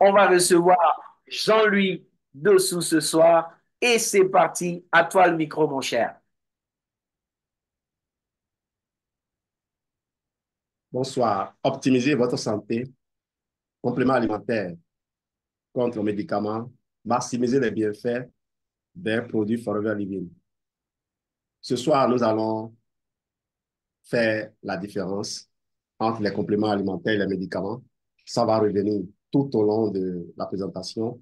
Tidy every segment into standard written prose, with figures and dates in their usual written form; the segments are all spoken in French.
On va recevoir Jean-Louis Dessous ce soir. Et c'est parti. À toi le micro, mon cher. Bonsoir. Optimisez votre santé, complément alimentaire contre les médicaments, maximiser les bienfaits des produits Forever Living. Ce soir, nous allons faire la différence entre les compléments alimentaires et les médicaments. Ça va revenir tout au long de la présentation.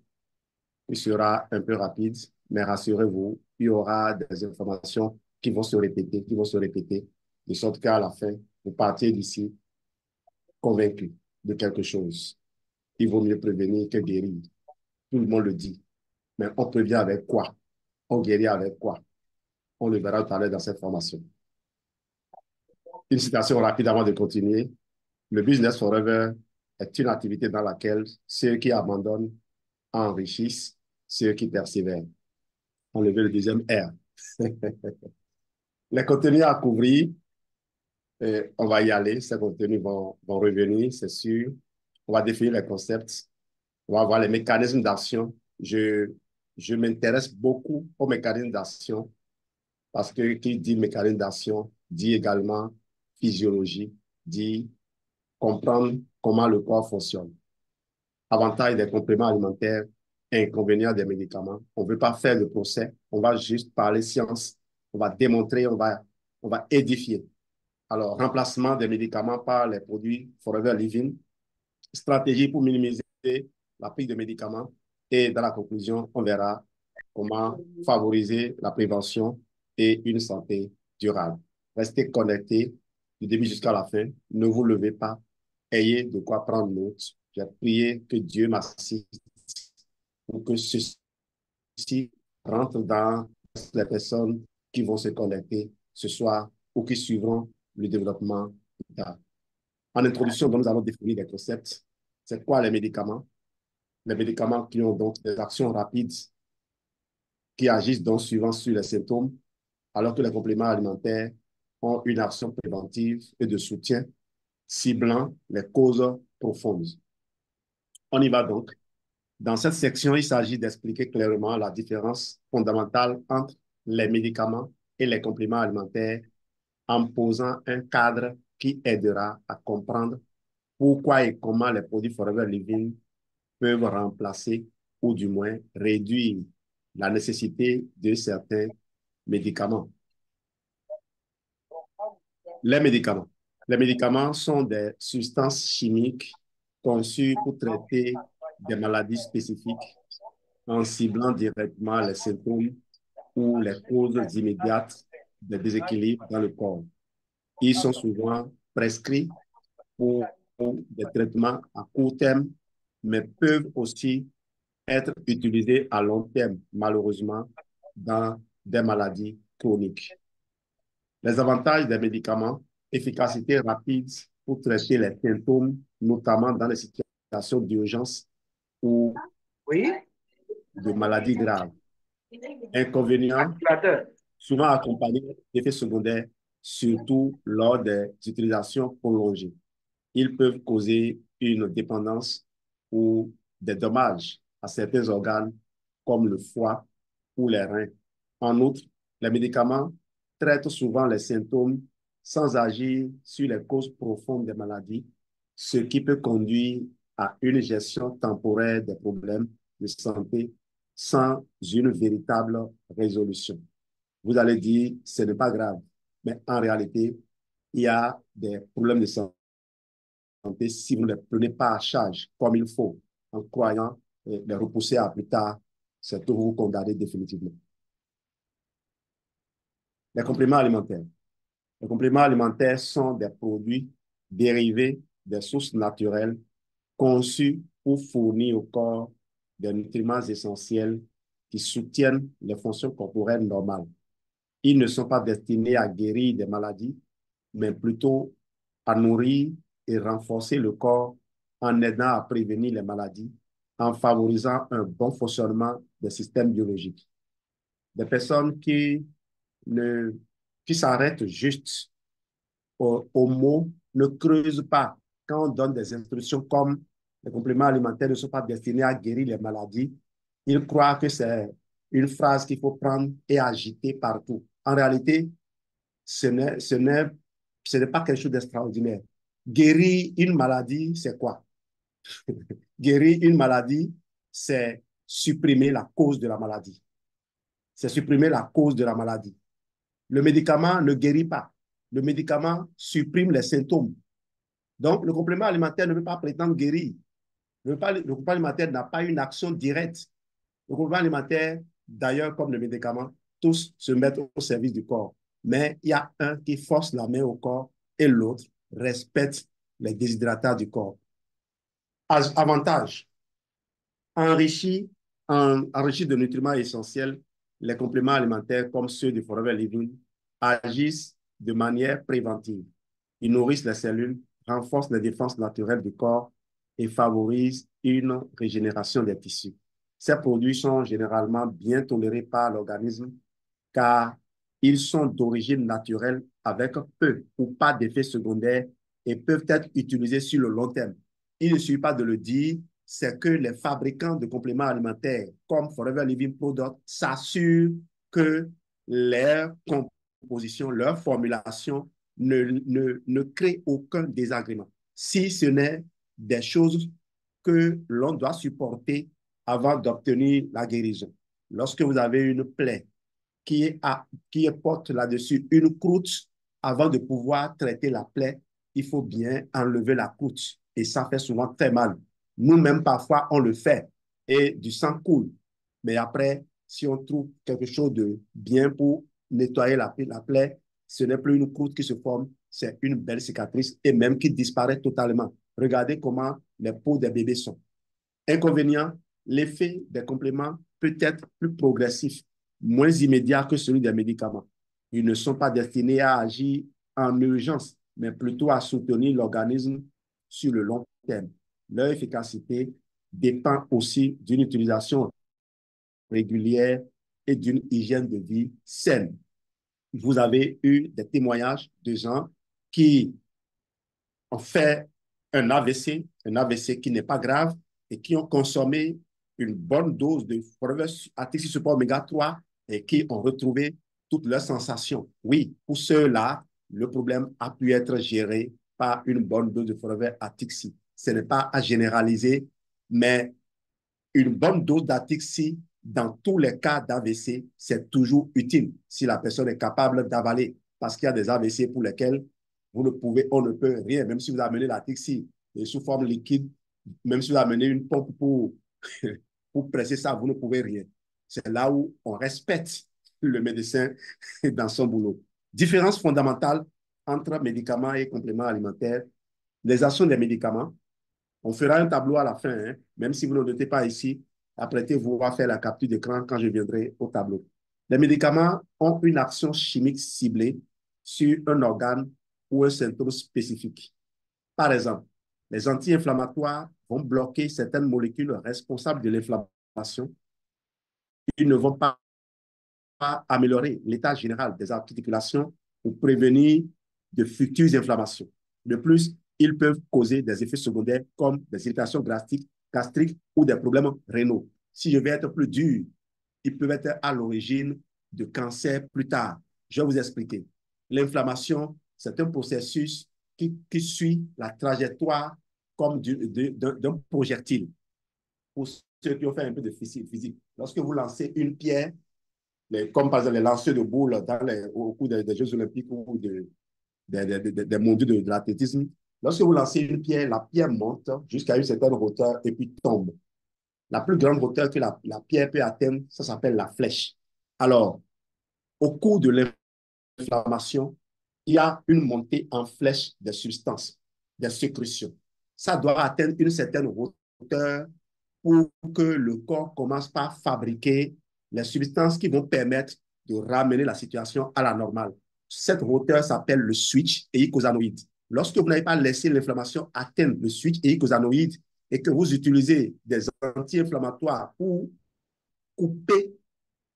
Il sera un peu rapide, mais rassurez-vous, il y aura des informations qui vont se répéter, de sorte qu'à la fin, vous partez d'ici convaincu de quelque chose. Il vaut mieux prévenir que guérir. Tout le monde le dit. Mais on prévient avec quoi? On guérit avec quoi? On le verra tout à l'heure dans cette formation. Une citation rapide avant de continuer. Le business forever est une activité dans laquelle ceux qui abandonnent enrichissent ceux qui persévèrent. Enlever le deuxième R. Les contenus à couvrir, on va y aller. Ces contenus vont revenir, c'est sûr. On va définir les concepts. On va voir les mécanismes d'action. Je m'intéresse beaucoup aux mécanismes d'action parce que qui dit mécanisme d'action dit également physiologie, dit comprendre comment le corps fonctionne. Avantages des compléments alimentaires, inconvénients des médicaments. On ne veut pas faire de procès, on va juste parler science, on va démontrer, on va édifier. Alors, remplacement des médicaments par les produits Forever Living, stratégie pour minimiser la prise de médicaments et dans la conclusion, on verra comment favoriser la prévention et une santé durable. Restez connectés du début jusqu'à la fin. Ne vous levez pas. Ayez de quoi prendre note. J'ai prié que Dieu m'assiste pour que ceci rentre dans les personnes qui vont se connecter ce soir ou qui suivront le développement plus tard. En introduction, nous allons définir des concepts. C'est quoi les médicaments? Les médicaments qui ont donc des actions rapides qui agissent donc suivant sur les symptômes, alors que les compléments alimentaires ont une action préventive et de soutien ciblant les causes profondes. On y va donc. Dans cette section, il s'agit d'expliquer clairement la différence fondamentale entre les médicaments et les compléments alimentaires en posant un cadre qui aidera à comprendre pourquoi et comment les produits Forever Living peuvent remplacer ou du moins réduire la nécessité de certains médicaments. Les médicaments. Les médicaments sont des substances chimiques conçues pour traiter des maladies spécifiques en ciblant directement les symptômes ou les causes immédiates des déséquilibres dans le corps. Ils sont souvent prescrits pour des traitements à court terme, mais peuvent aussi être utilisés à long terme, malheureusement, dans des maladies chroniques. Les avantages des médicaments, efficacité rapide pour traiter les symptômes, notamment dans les situations d'urgence ou Oui, de maladies graves. Inconvénients, activateur. souvent accompagnés d'effets secondaires, surtout lors des utilisations prolongées. Ils peuvent causer une dépendance ou des dommages à certains organes comme le foie ou les reins. En outre, les médicaments traitent souvent les symptômes sans agir sur les causes profondes des maladies, ce qui peut conduire à une gestion temporaire des problèmes de santé sans une véritable résolution. Vous allez dire, ce n'est pas grave, mais en réalité, il y a des problèmes de santé si vous ne les prenez pas à charge comme il faut, en croyant les repousser à plus tard, c'est que vous vous condamnez définitivement. Les compléments alimentaires. Les compléments alimentaires sont des produits dérivés des sources naturelles conçus pour fournir au corps des nutriments essentiels qui soutiennent les fonctions corporelles normales. Ils ne sont pas destinés à guérir des maladies, mais plutôt à nourrir et renforcer le corps en aidant à prévenir les maladies, en favorisant un bon fonctionnement des systèmes biologiques. Des personnes ne, qui s'arrêtent juste au mot, ne creusent pas quand on donne des instructions comme Les compléments alimentaires ne sont pas destinés à guérir les maladies. Ils croient que c'est une phrase qu'il faut prendre et agiter partout. En réalité, ce n'est pas quelque chose d'extraordinaire. Guérir une maladie, c'est quoi? Guérir une maladie, c'est supprimer la cause de la maladie. C'est supprimer la cause de la maladie. Le médicament ne guérit pas. Le médicament supprime les symptômes. Donc, le complément alimentaire ne peut pas prétendre guérir. Le complément alimentaire n'a pas une action directe. Le complément alimentaire, d'ailleurs, comme le médicament, tous se mettent au service du corps. Mais il y a un qui force la main au corps et l'autre respecte les déshydratats du corps. Avantage, enrichis enrichis de nutriments essentiels, les compléments alimentaires comme ceux du Forever Living agissent de manière préventive. Ils nourrissent les cellules, renforcent les défenses naturelles du corps et favorisent une régénération des tissus. Ces produits sont généralement bien tolérés par l'organisme car ils sont d'origine naturelle avec peu ou pas d'effets secondaires et peuvent être utilisés sur le long terme. Il ne suffit pas de le dire, c'est que les fabricants de compléments alimentaires comme Forever Living Product s'assurent que leur composition, leur formulation ne crée aucun désagrément. Si ce n'est des choses que l'on doit supporter avant d'obtenir la guérison. Lorsque vous avez une plaie qui porte là-dessus une croûte, avant de pouvoir traiter la plaie, il faut bien enlever la croûte. Et ça fait souvent très mal. Nous-mêmes, parfois, on le fait et du sang coule. Mais après, si on trouve quelque chose de bien pour nettoyer la plaie, ce n'est plus une croûte qui se forme, c'est une belle cicatrice et même qui disparaît totalement. Regardez comment les peaux des bébés sont. Inconvénient, l'effet des compléments peut être plus progressif, moins immédiat que celui des médicaments. Ils ne sont pas destinés à agir en urgence, mais plutôt à soutenir l'organisme sur le long terme. Leur efficacité dépend aussi d'une utilisation régulière et d'une hygiène de vie saine. Vous avez eu des témoignages de gens qui ont fait un AVC qui n'est pas grave et qui ont consommé une bonne dose de Forever Active Support Oméga 3 et qui ont retrouvé toutes leurs sensations. Oui, pour ceux-là, le problème a pu être géré par une bonne dose de Forever Active. Ce n'est pas à généraliser, mais une bonne dose d'Atixi, dans tous les cas d'AVC, c'est toujours utile si la personne est capable d'avaler. Parce qu'il y a des AVC pour lesquels on ne peut rien. Même si vous amenez l'Atixi sous forme liquide, même si vous amenez une pompe pour presser ça, vous ne pouvez rien. C'est là où on respecte le médecin dans son boulot. Différence fondamentale entre médicaments et compléments alimentaires. Les actions des médicaments. On fera un tableau à la fin, hein, même si vous ne notez pas ici. Apprêtez-vous à faire la capture d'écran quand je viendrai au tableau. Les médicaments ont une action chimique ciblée sur un organe ou un symptôme spécifique. Par exemple, les anti-inflammatoires vont bloquer certaines molécules responsables de l'inflammation. Ils ne vont pas améliorer l'état général des articulations ou prévenir de futures inflammations. De plus, ils peuvent causer des effets secondaires comme des irritations gastriques ou des problèmes rénaux. Si je vais être plus dur, ils peuvent être à l'origine de cancer plus tard. Je vais vous expliquer. L'inflammation, c'est un processus qui suit la trajectoire comme d'un projectile. Pour ceux qui ont fait un peu de physique, lorsque vous lancez une pierre, comme par exemple les lanceurs de boules au cours des Jeux Olympiques ou des mondiaux de l'athlétisme, lorsque vous lancez une pierre, la pierre monte jusqu'à une certaine hauteur et puis tombe. La plus grande hauteur que la pierre peut atteindre, ça s'appelle la flèche. Alors, au cours de l'inflammation, il y a une montée en flèche des substances, des sécrétions. Ça doit atteindre une certaine hauteur pour que le corps commence par fabriquer les substances qui vont permettre de ramener la situation à la normale. Cette hauteur s'appelle le switch éicosanoïde. Lorsque vous n'avez pas laissé l'inflammation atteindre le switch éicosanoïde et que vous utilisez des anti-inflammatoires couper,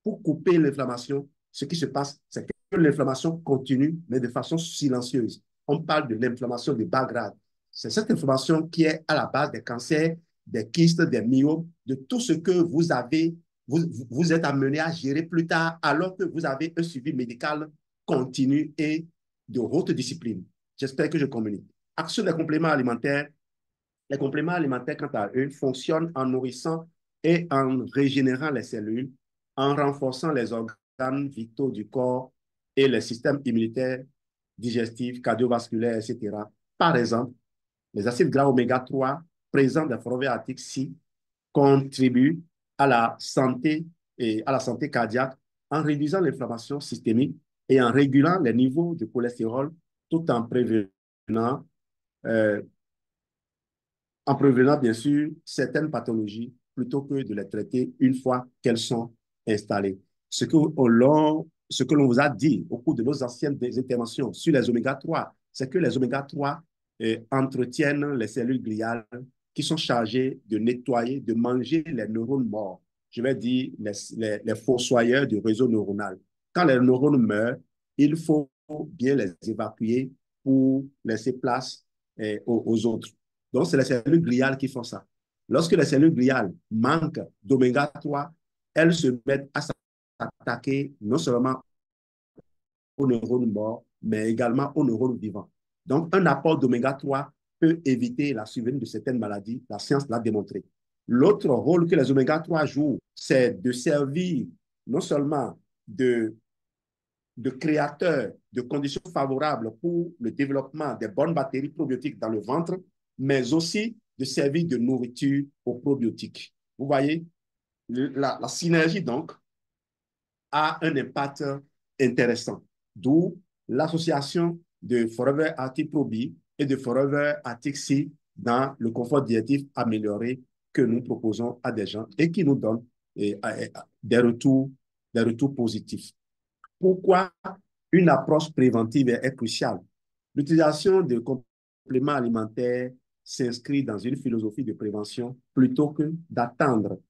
pour couper l'inflammation, ce qui se passe, c'est que l'inflammation continue, mais de façon silencieuse. On parle de l'inflammation de bas grade. C'est cette inflammation qui est à la base des cancers, des kystes, des myomes, de tout ce que vous êtes amené à gérer plus tard alors que vous avez un suivi médical continu et de haute discipline. J'espère que je communique. Action des compléments alimentaires. Les compléments alimentaires, quant à eux, fonctionnent en nourrissant et en régénérant les cellules, en renforçant les organes vitaux du corps et les systèmes immunitaires, digestifs, cardiovasculaires, etc. Par exemple, les acides gras oméga 3 présents dans forêts arctiques C contribuent à la santé et à la santé cardiaque en réduisant l'inflammation systémique et en régulant les niveaux de cholestérol tout euh, en prévenant bien sûr certaines pathologies plutôt que de les traiter une fois qu'elles sont installées. Ce que l'on vous a dit au cours de nos anciennes interventions sur les oméga 3, c'est que les oméga 3 entretiennent les cellules gliales qui sont chargées de nettoyer, de manger les neurones morts. Je vais dire les fossoyeurs du réseau neuronal. Quand les neurones meurent, il faut bien les évacuer pour laisser place aux autres. Donc, c'est les cellules gliales qui font ça. Lorsque les cellules gliales manquent d'oméga 3, elles se mettent à s'attaquer non seulement aux neurones morts, mais également aux neurones vivants. Donc, un apport d'oméga 3 peut éviter la survenue de certaines maladies. La science l'a démontré. L'autre rôle que les oméga 3 jouent, c'est de servir non seulement de créateurs de conditions favorables pour le développement des bonnes bactéries probiotiques dans le ventre, mais aussi de servir de nourriture aux probiotiques. Vous voyez, la synergie, donc, a un impact intéressant. D'où l'association de Forever Arctic Probi et de Forever Arctic C dans le confort diététique amélioré que nous proposons à des gens et qui nous donne des retours positifs. Pourquoi une approche préventive est cruciale? L'utilisation de compléments alimentaires s'inscrit dans une philosophie de prévention plutôt que d'attendre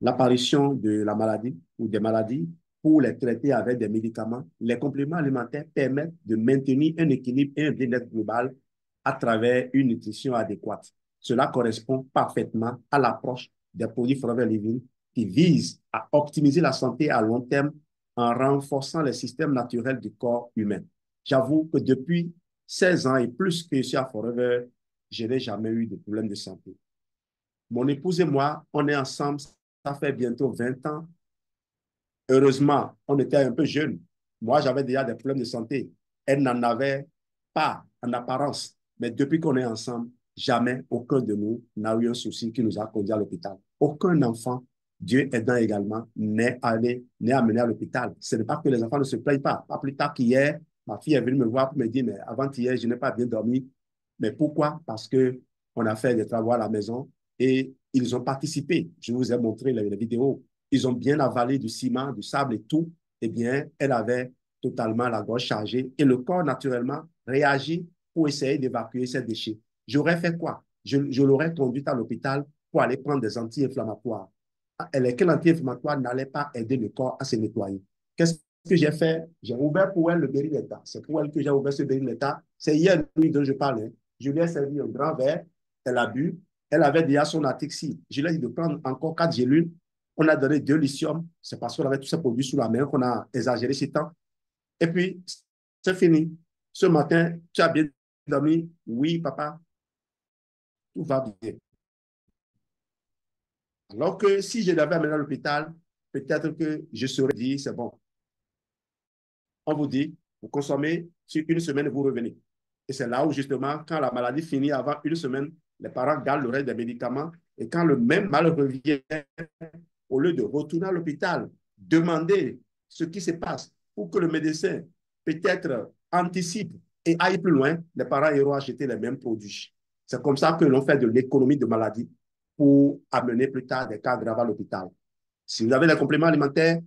l'apparition de la maladie ou des maladies pour les traiter avec des médicaments. Les compléments alimentaires permettent de maintenir un équilibre et un bien-être global à travers une nutrition adéquate. Cela correspond parfaitement à l'approche des produits Forever Living qui vise à optimiser la santé à long terme en renforçant les systèmes naturels du corps humain. J'avoue que depuis 16 ans et plus que je suis à Forever, je n'ai jamais eu de problème de santé. Mon épouse et moi, on est ensemble, ça fait bientôt 20 ans. Heureusement, on était un peu jeunes. Moi, j'avais déjà des problèmes de santé. Elle n'en avait pas en apparence. Mais depuis qu'on est ensemble, jamais aucun de nous n'a eu un souci qui nous a conduit à l'hôpital. Aucun enfant, Dieu aidant également, n'est amené à l'hôpital. Ce n'est pas que les enfants ne se plaignent pas. Pas plus tard qu'hier, ma fille est venue me voir pour me dire, mais avant-hier, je n'ai pas bien dormi. Mais pourquoi? Parce qu'on a fait des travaux à la maison et ils ont participé. Je vous ai montré les vidéos. Ils ont bien avalé du ciment, du sable et tout. Eh bien, elle avait totalement la gorge chargée et le corps, naturellement, réagit pour essayer d'évacuer ces déchets. J'aurais fait quoi? Je l'aurais conduite à l'hôpital pour aller prendre des anti-inflammatoires. Lesquels anti-inflammatoires n'allaient pas aider le corps à se nettoyer. Qu'est-ce que j'ai fait? J'ai ouvert pour elle le Béri-Leta. C'est pour elle que j'ai ouvert ce Béri-Leta. C'est hier nuit dont je parlais. Je lui ai servi un grand verre. Elle a bu. Elle avait déjà son atixie. Je lui ai dit de prendre encore 4 gélules. On a donné 2 lithium. C'est parce qu'on avait tous ces produits sous la main qu'on a exagéré ce temps. Et puis, c'est fini. Ce matin, tu as bien dormi? Oui, papa. Tout va bien. Alors que si je l'avais amené à l'hôpital, peut-être que je serais dit, c'est bon. On vous dit, vous consommez, sur une semaine, vous revenez. Et c'est là où, justement, quand la maladie finit avant une semaine, les parents gardent le reste des médicaments. Et quand le même mal revient, au lieu de retourner à l'hôpital, demander ce qui se passe pour que le médecin peut-être anticipe et aille plus loin, les parents iront acheter les mêmes produits. C'est comme ça que l'on fait de l'économie de maladie pour amener plus tard des cas graves à l'hôpital. Si vous avez des compléments alimentaires,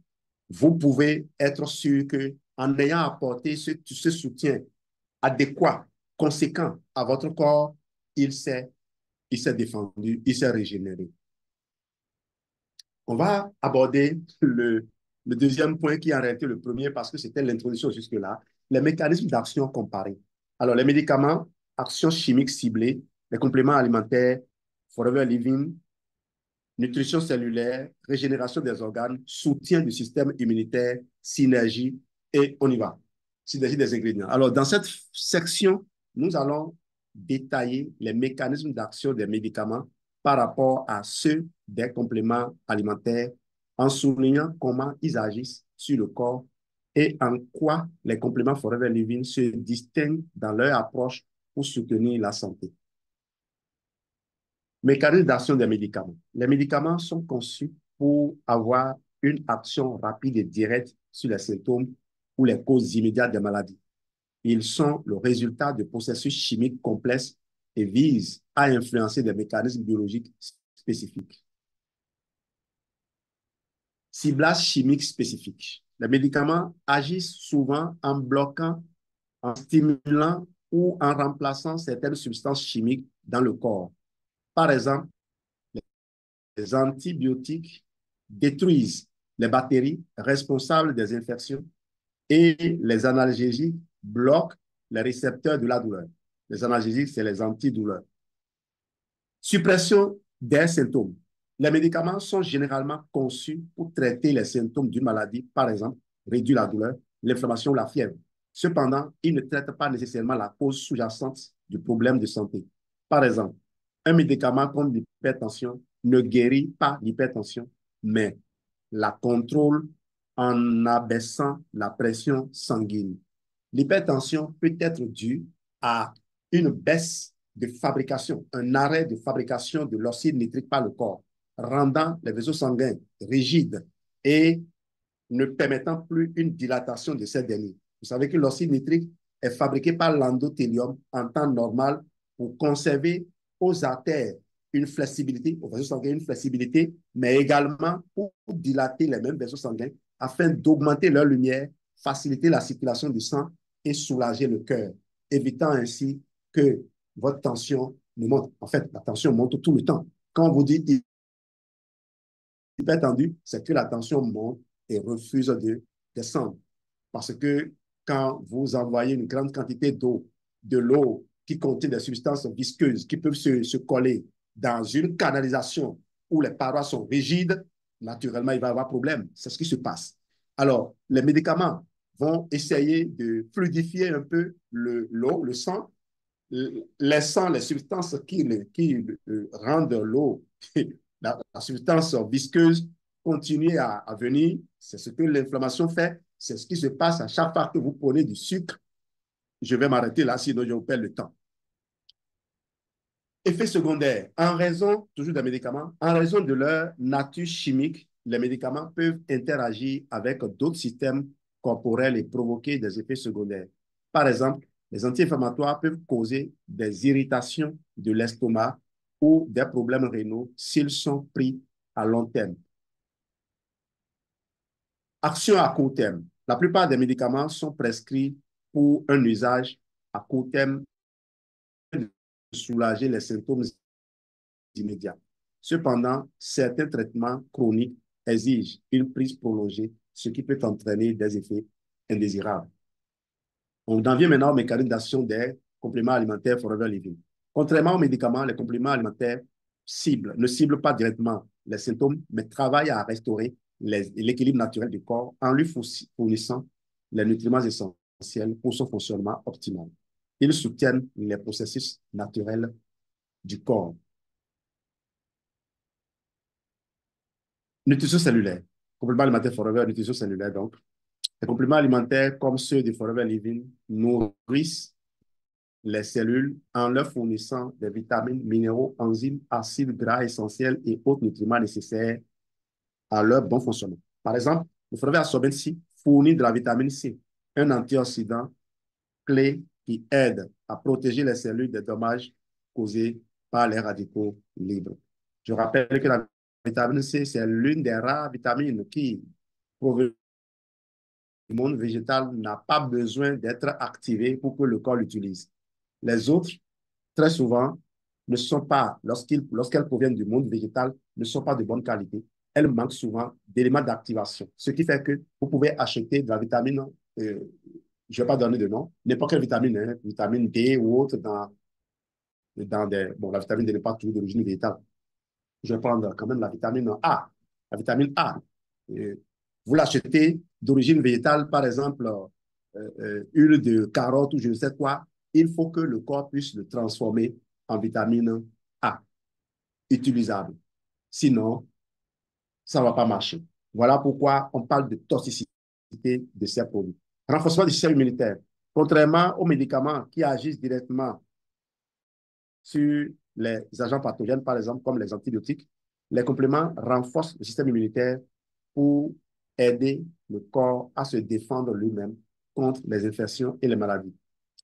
vous pouvez être sûr qu'en ayant apporté ce soutien adéquat, conséquent à votre corps, il s'est défendu, il s'est régénéré. On va aborder le deuxième point qui a arrêté le premier parce que c'était l'introduction jusque-là, les mécanismes d'action comparés. Alors, les médicaments, action chimique ciblée, les compléments alimentaires, Forever Living, nutrition cellulaire, régénération des organes, soutien du système immunitaire, synergie, et on y va. Synergie des ingrédients. Alors, dans cette section, nous allons détailler les mécanismes d'action des médicaments par rapport à ceux des compléments alimentaires en soulignant comment ils agissent sur le corps et en quoi les compléments Forever Living se distinguent dans leur approche pour soutenir la santé. Mécanisme d'action des médicaments. Les médicaments sont conçus pour avoir une action rapide et directe sur les symptômes ou les causes immédiates des maladies. Ils sont le résultat de processus chimiques complexes et visent à influencer des mécanismes biologiques spécifiques. Ciblage chimique spécifique. Les médicaments agissent souvent en bloquant, en stimulant ou en remplaçant certaines substances chimiques dans le corps. Par exemple, les antibiotiques détruisent les bactéries responsables des infections et les analgésiques bloquent les récepteurs de la douleur. Les analgésiques, c'est les antidouleurs. Suppression des symptômes. Les médicaments sont généralement conçus pour traiter les symptômes d'une maladie, par exemple, réduire la douleur, l'inflammation ou la fièvre. Cependant, ils ne traitent pas nécessairement la cause sous-jacente du problème de santé. Par exemple, un médicament comme l'hypertension ne guérit pas l'hypertension, mais la contrôle en abaissant la pression sanguine. L'hypertension peut être due à une baisse de fabrication, un arrêt de fabrication de l'oxyde nitrique par le corps, rendant les vaisseaux sanguins rigides et ne permettant plus une dilatation de ces derniers. Vous savez que l'oxyde nitrique est fabriqué par l'endothélium en temps normal pour conserver aux artères une flexibilité, aux vaisseaux sanguins une flexibilité, mais également pour dilater les mêmes vaisseaux sanguins afin d'augmenter leur lumière, faciliter la circulation du sang et soulager le cœur, évitant ainsi que votre tension ne monte. En fait, la tension monte tout le temps. Quand on vous dit hypertendu, c'est que la tension monte et refuse de descendre. Parce que quand vous envoyez une grande quantité d'eau, de l'eau qui contient des substances visqueuses qui peuvent se coller dans une canalisation où les parois sont rigides, naturellement, il va y avoir problème. C'est ce qui se passe. Alors, les médicaments vont essayer de fluidifier un peu l'eau, le sang, laissant les substances qui rendent l'eau, la substance visqueuse, continuer à venir. C'est ce que l'inflammation fait. C'est ce qui se passe à chaque fois que vous prenez du sucre. Je vais m'arrêter là, sinon je vous perds le temps. Effets secondaires. En raison, toujours des médicaments, en raison de leur nature chimique, les médicaments peuvent interagir avec d'autres systèmes corporels et provoquer des effets secondaires. Par exemple, les anti-inflammatoires peuvent causer des irritations de l'estomac ou des problèmes rénaux s'ils sont pris à long terme. Action à court terme. La plupart des médicaments sont prescrits pour un usage à court terme de soulager les symptômes immédiats. Cependant, certains traitements chroniques exigent une prise prolongée, ce qui peut entraîner des effets indésirables. On en vient maintenant au mécanisme d'action des compléments alimentaires Forever Living. Contrairement aux médicaments, les compléments alimentaires ne ciblent pas directement les symptômes, mais travaillent à restaurer l'équilibre naturel du corps en lui fournissant les nutriments essentiels pour son fonctionnement optimal. Ils soutiennent les processus naturels du corps. Nutrition cellulaire. Compléments alimentaires Forever, nutrition cellulaire donc. Les compléments alimentaires comme ceux de Forever Living nourrissent les cellules en leur fournissant des vitamines, minéraux, enzymes, acides gras essentiels et autres nutriments nécessaires à leur bon fonctionnement. Par exemple, le Forever Absorbent C fournit de la vitamine C, un antioxydant clé qui aide à protéger les cellules des dommages causés par les radicaux libres. Je rappelle que la vitamine C, c'est l'une des rares vitamines qui proviennent du monde végétal, n'a pas besoin d'être activée pour que le corps l'utilise. Les autres, très souvent, ne sont pas, lorsqu'elles proviennent du monde végétal, ne sont pas de bonne qualité. Elles manquent souvent d'éléments d'activation. Ce qui fait que vous pouvez acheter de la vitamine, je ne vais pas donner de nom, n'importe quelle vitamine, hein, vitamine D ou autre, bon, la vitamine D n'est pas toujours d'origine végétale. Je vais prendre quand même la vitamine A. La vitamine A, vous l'achetez d'origine végétale, par exemple, huile de carotte ou je ne sais quoi, il faut que le corps puisse le transformer en vitamine A, utilisable. Sinon, ça ne va pas marcher. Voilà pourquoi on parle de toxicité de ces produits. Renforcement du système immunitaire. Contrairement aux médicaments qui agissent directement sur les agents pathogènes, par exemple, comme les antibiotiques, les compléments renforcent le système immunitaire pour aider le corps à se défendre lui-même contre les infections et les maladies.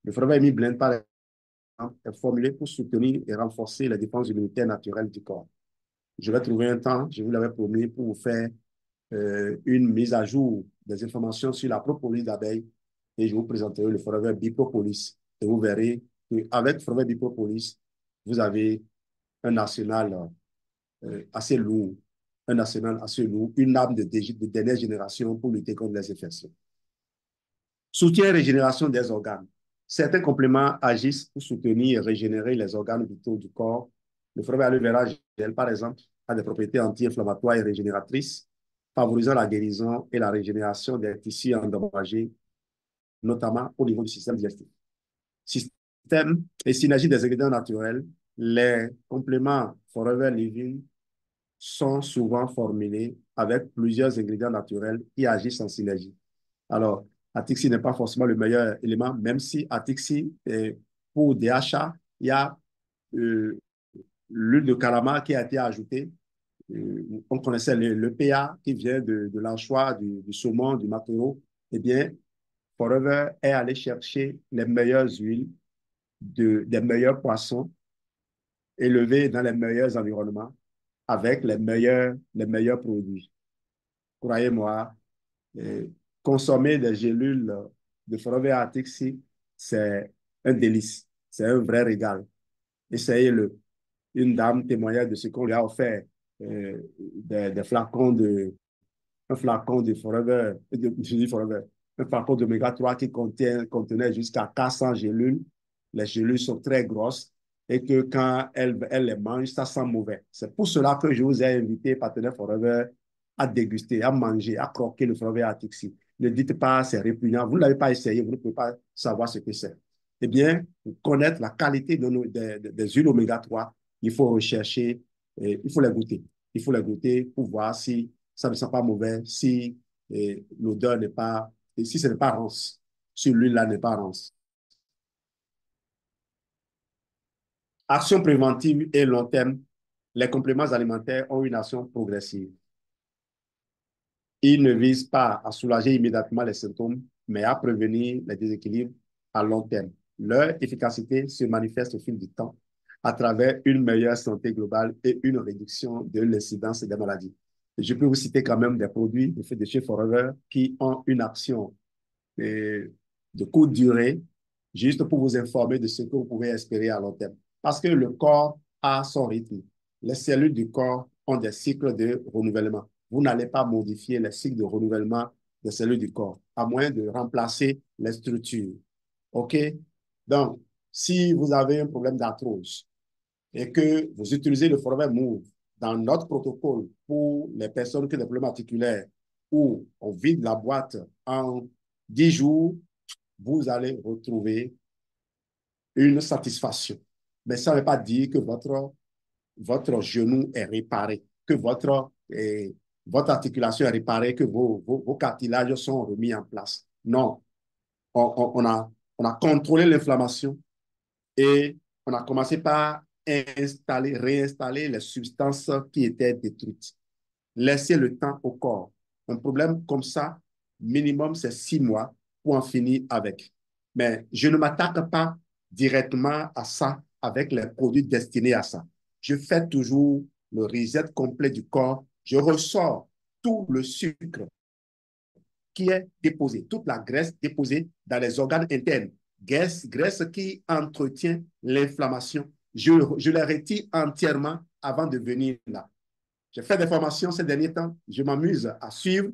Le Forever Amy Blend, par exemple, est formulé pour soutenir et renforcer les défenses immunitaires naturelles du corps. Je vais trouver un temps, je vous l'avais promis, pour vous faire une mise à jour des informations sur la propolis d'abeilles et je vous présenterai le Forever Bipropolis. Et vous verrez qu'avec Forever Bipropolis, vous avez un arsenal assez lourd, une arme de dernière génération pour lutter contre les infections. Soutien et régénération des organes. Certains compléments agissent pour soutenir et régénérer les organes vitaux du corps. Le Forever Aloe Vera Gel, par exemple, a des propriétés anti-inflammatoires et régénératrices, favorisant la guérison et la régénération des tissus endommagés, notamment au niveau du système digestif. Système et synergie des ingrédients naturels, les compléments Forever Living sont souvent formulés avec plusieurs ingrédients naturels qui agissent en synergie. Alors, Atixi n'est pas forcément le meilleur élément, même si Atixi, pour DHA, il y a l'huile de calamar qui a été ajoutée. On connaissait le PA qui vient de l'anchois, du saumon, du maquereau. Eh bien, Forever est allé chercher les meilleures huiles des meilleurs poissons élevés dans les meilleurs environnements avec les meilleurs produits. Croyez-moi, consommer des gélules de Forever Atixi, c'est un délice, c'est un vrai régal. Essayez-le. Une dame témoignait de ce qu'on lui a offert, des flacons un flacon de Forever, je dis Forever, un flacon d'oméga 3 qui contenait jusqu'à 400 gélules. Les gélules sont très grosses et que quand elle les mange, ça sent mauvais. C'est pour cela que je vous ai invité, partenaire Forever, à déguster, à manger, à croquer le Forever Atixi. Ne dites pas c'est répugnant. Vous ne l'avez pas essayé, vous ne pouvez pas savoir ce que c'est. Eh bien, pour connaître la qualité des huiles oméga 3, il faut rechercher, il faut les goûter. Il faut les goûter pour voir si ça ne sent pas mauvais, si l'odeur n'est pas, et si ce n'est pas rance, si l'huile-là n'est pas rance. Action préventive et long terme, les compléments alimentaires ont une action progressive. Ils ne visent pas à soulager immédiatement les symptômes, mais à prévenir les déséquilibres à long terme. Leur efficacité se manifeste au fil du temps à travers une meilleure santé globale et une réduction de l'incidence des maladies. Et je peux vous citer quand même des produits de chez Forever qui ont une action de courte durée, juste pour vous informer de ce que vous pouvez espérer à long terme. Parce que le corps a son rythme. Les cellules du corps ont des cycles de renouvellement. Vous n'allez pas modifier les cycles de renouvellement des cellules du corps, à moins de remplacer les structures. OK? Donc, si vous avez un problème d'arthrose et que vous utilisez le Forever Move dans notre protocole pour les personnes qui ont des problèmes articulaires, où on vide la boîte en 10 jours, vous allez retrouver une satisfaction. Mais ça ne veut pas dire que votre genou est réparé, que votre articulation est réparée, que vos cartilages sont remis en place. Non, on a contrôlé l'inflammation et on a commencé par réinstaller les substances qui étaient détruites. Laissez le temps au corps. Un problème comme ça, minimum, c'est 6 mois pour en finir avec. Mais je ne m'attaque pas directement à ça avec les produits destinés à ça. Je fais toujours le reset complet du corps. Je ressors tout le sucre qui est déposé, toute la graisse déposée dans les organes internes. Graisse qui entretient l'inflammation. Je les retire entièrement avant de venir là. J'ai fait des formations ces derniers temps. Je m'amuse à suivre,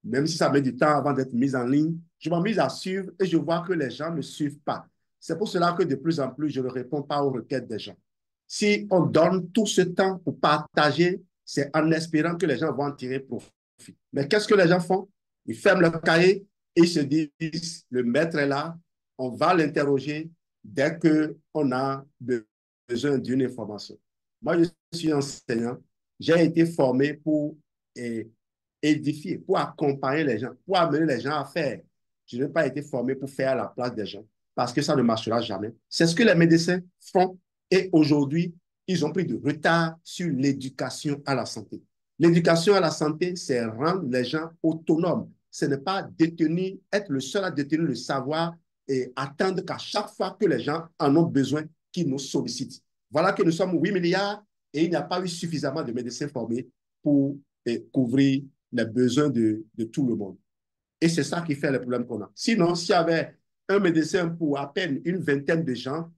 même si ça met du temps avant d'être mis en ligne. Je m'amuse à suivre et je vois que les gens ne suivent pas. C'est pour cela que de plus en plus, je ne réponds pas aux requêtes des gens. Si on donne tout ce temps pour partager, c'est en espérant que les gens vont en tirer profit. Mais qu'est-ce que les gens font? Ils ferment leur cahier et ils se disent, le maître est là, on va l'interroger dès qu'on a besoin d'une information. Moi, je suis enseignant. J'ai été formé pour édifier, pour accompagner les gens, pour amener les gens à faire. Je n'ai pas été formé pour faire à la place des gens parce que ça ne marchera jamais. C'est ce que les médecins font et aujourd'hui, ils ont pris du retard sur l'éducation à la santé. L'éducation à la santé, c'est rendre les gens autonomes. Ce n'est pas détenir, être le seul à détenir le savoir et attendre qu'à chaque fois que les gens en ont besoin, qu'ils nous sollicitent. Voilà que nous sommes 8 milliards et il n'y a pas eu suffisamment de médecins formés pour couvrir les besoins de tout le monde. Et c'est ça qui fait le problème qu'on a. Sinon, s'il y avait un médecin pour à peine une vingtaine de gens,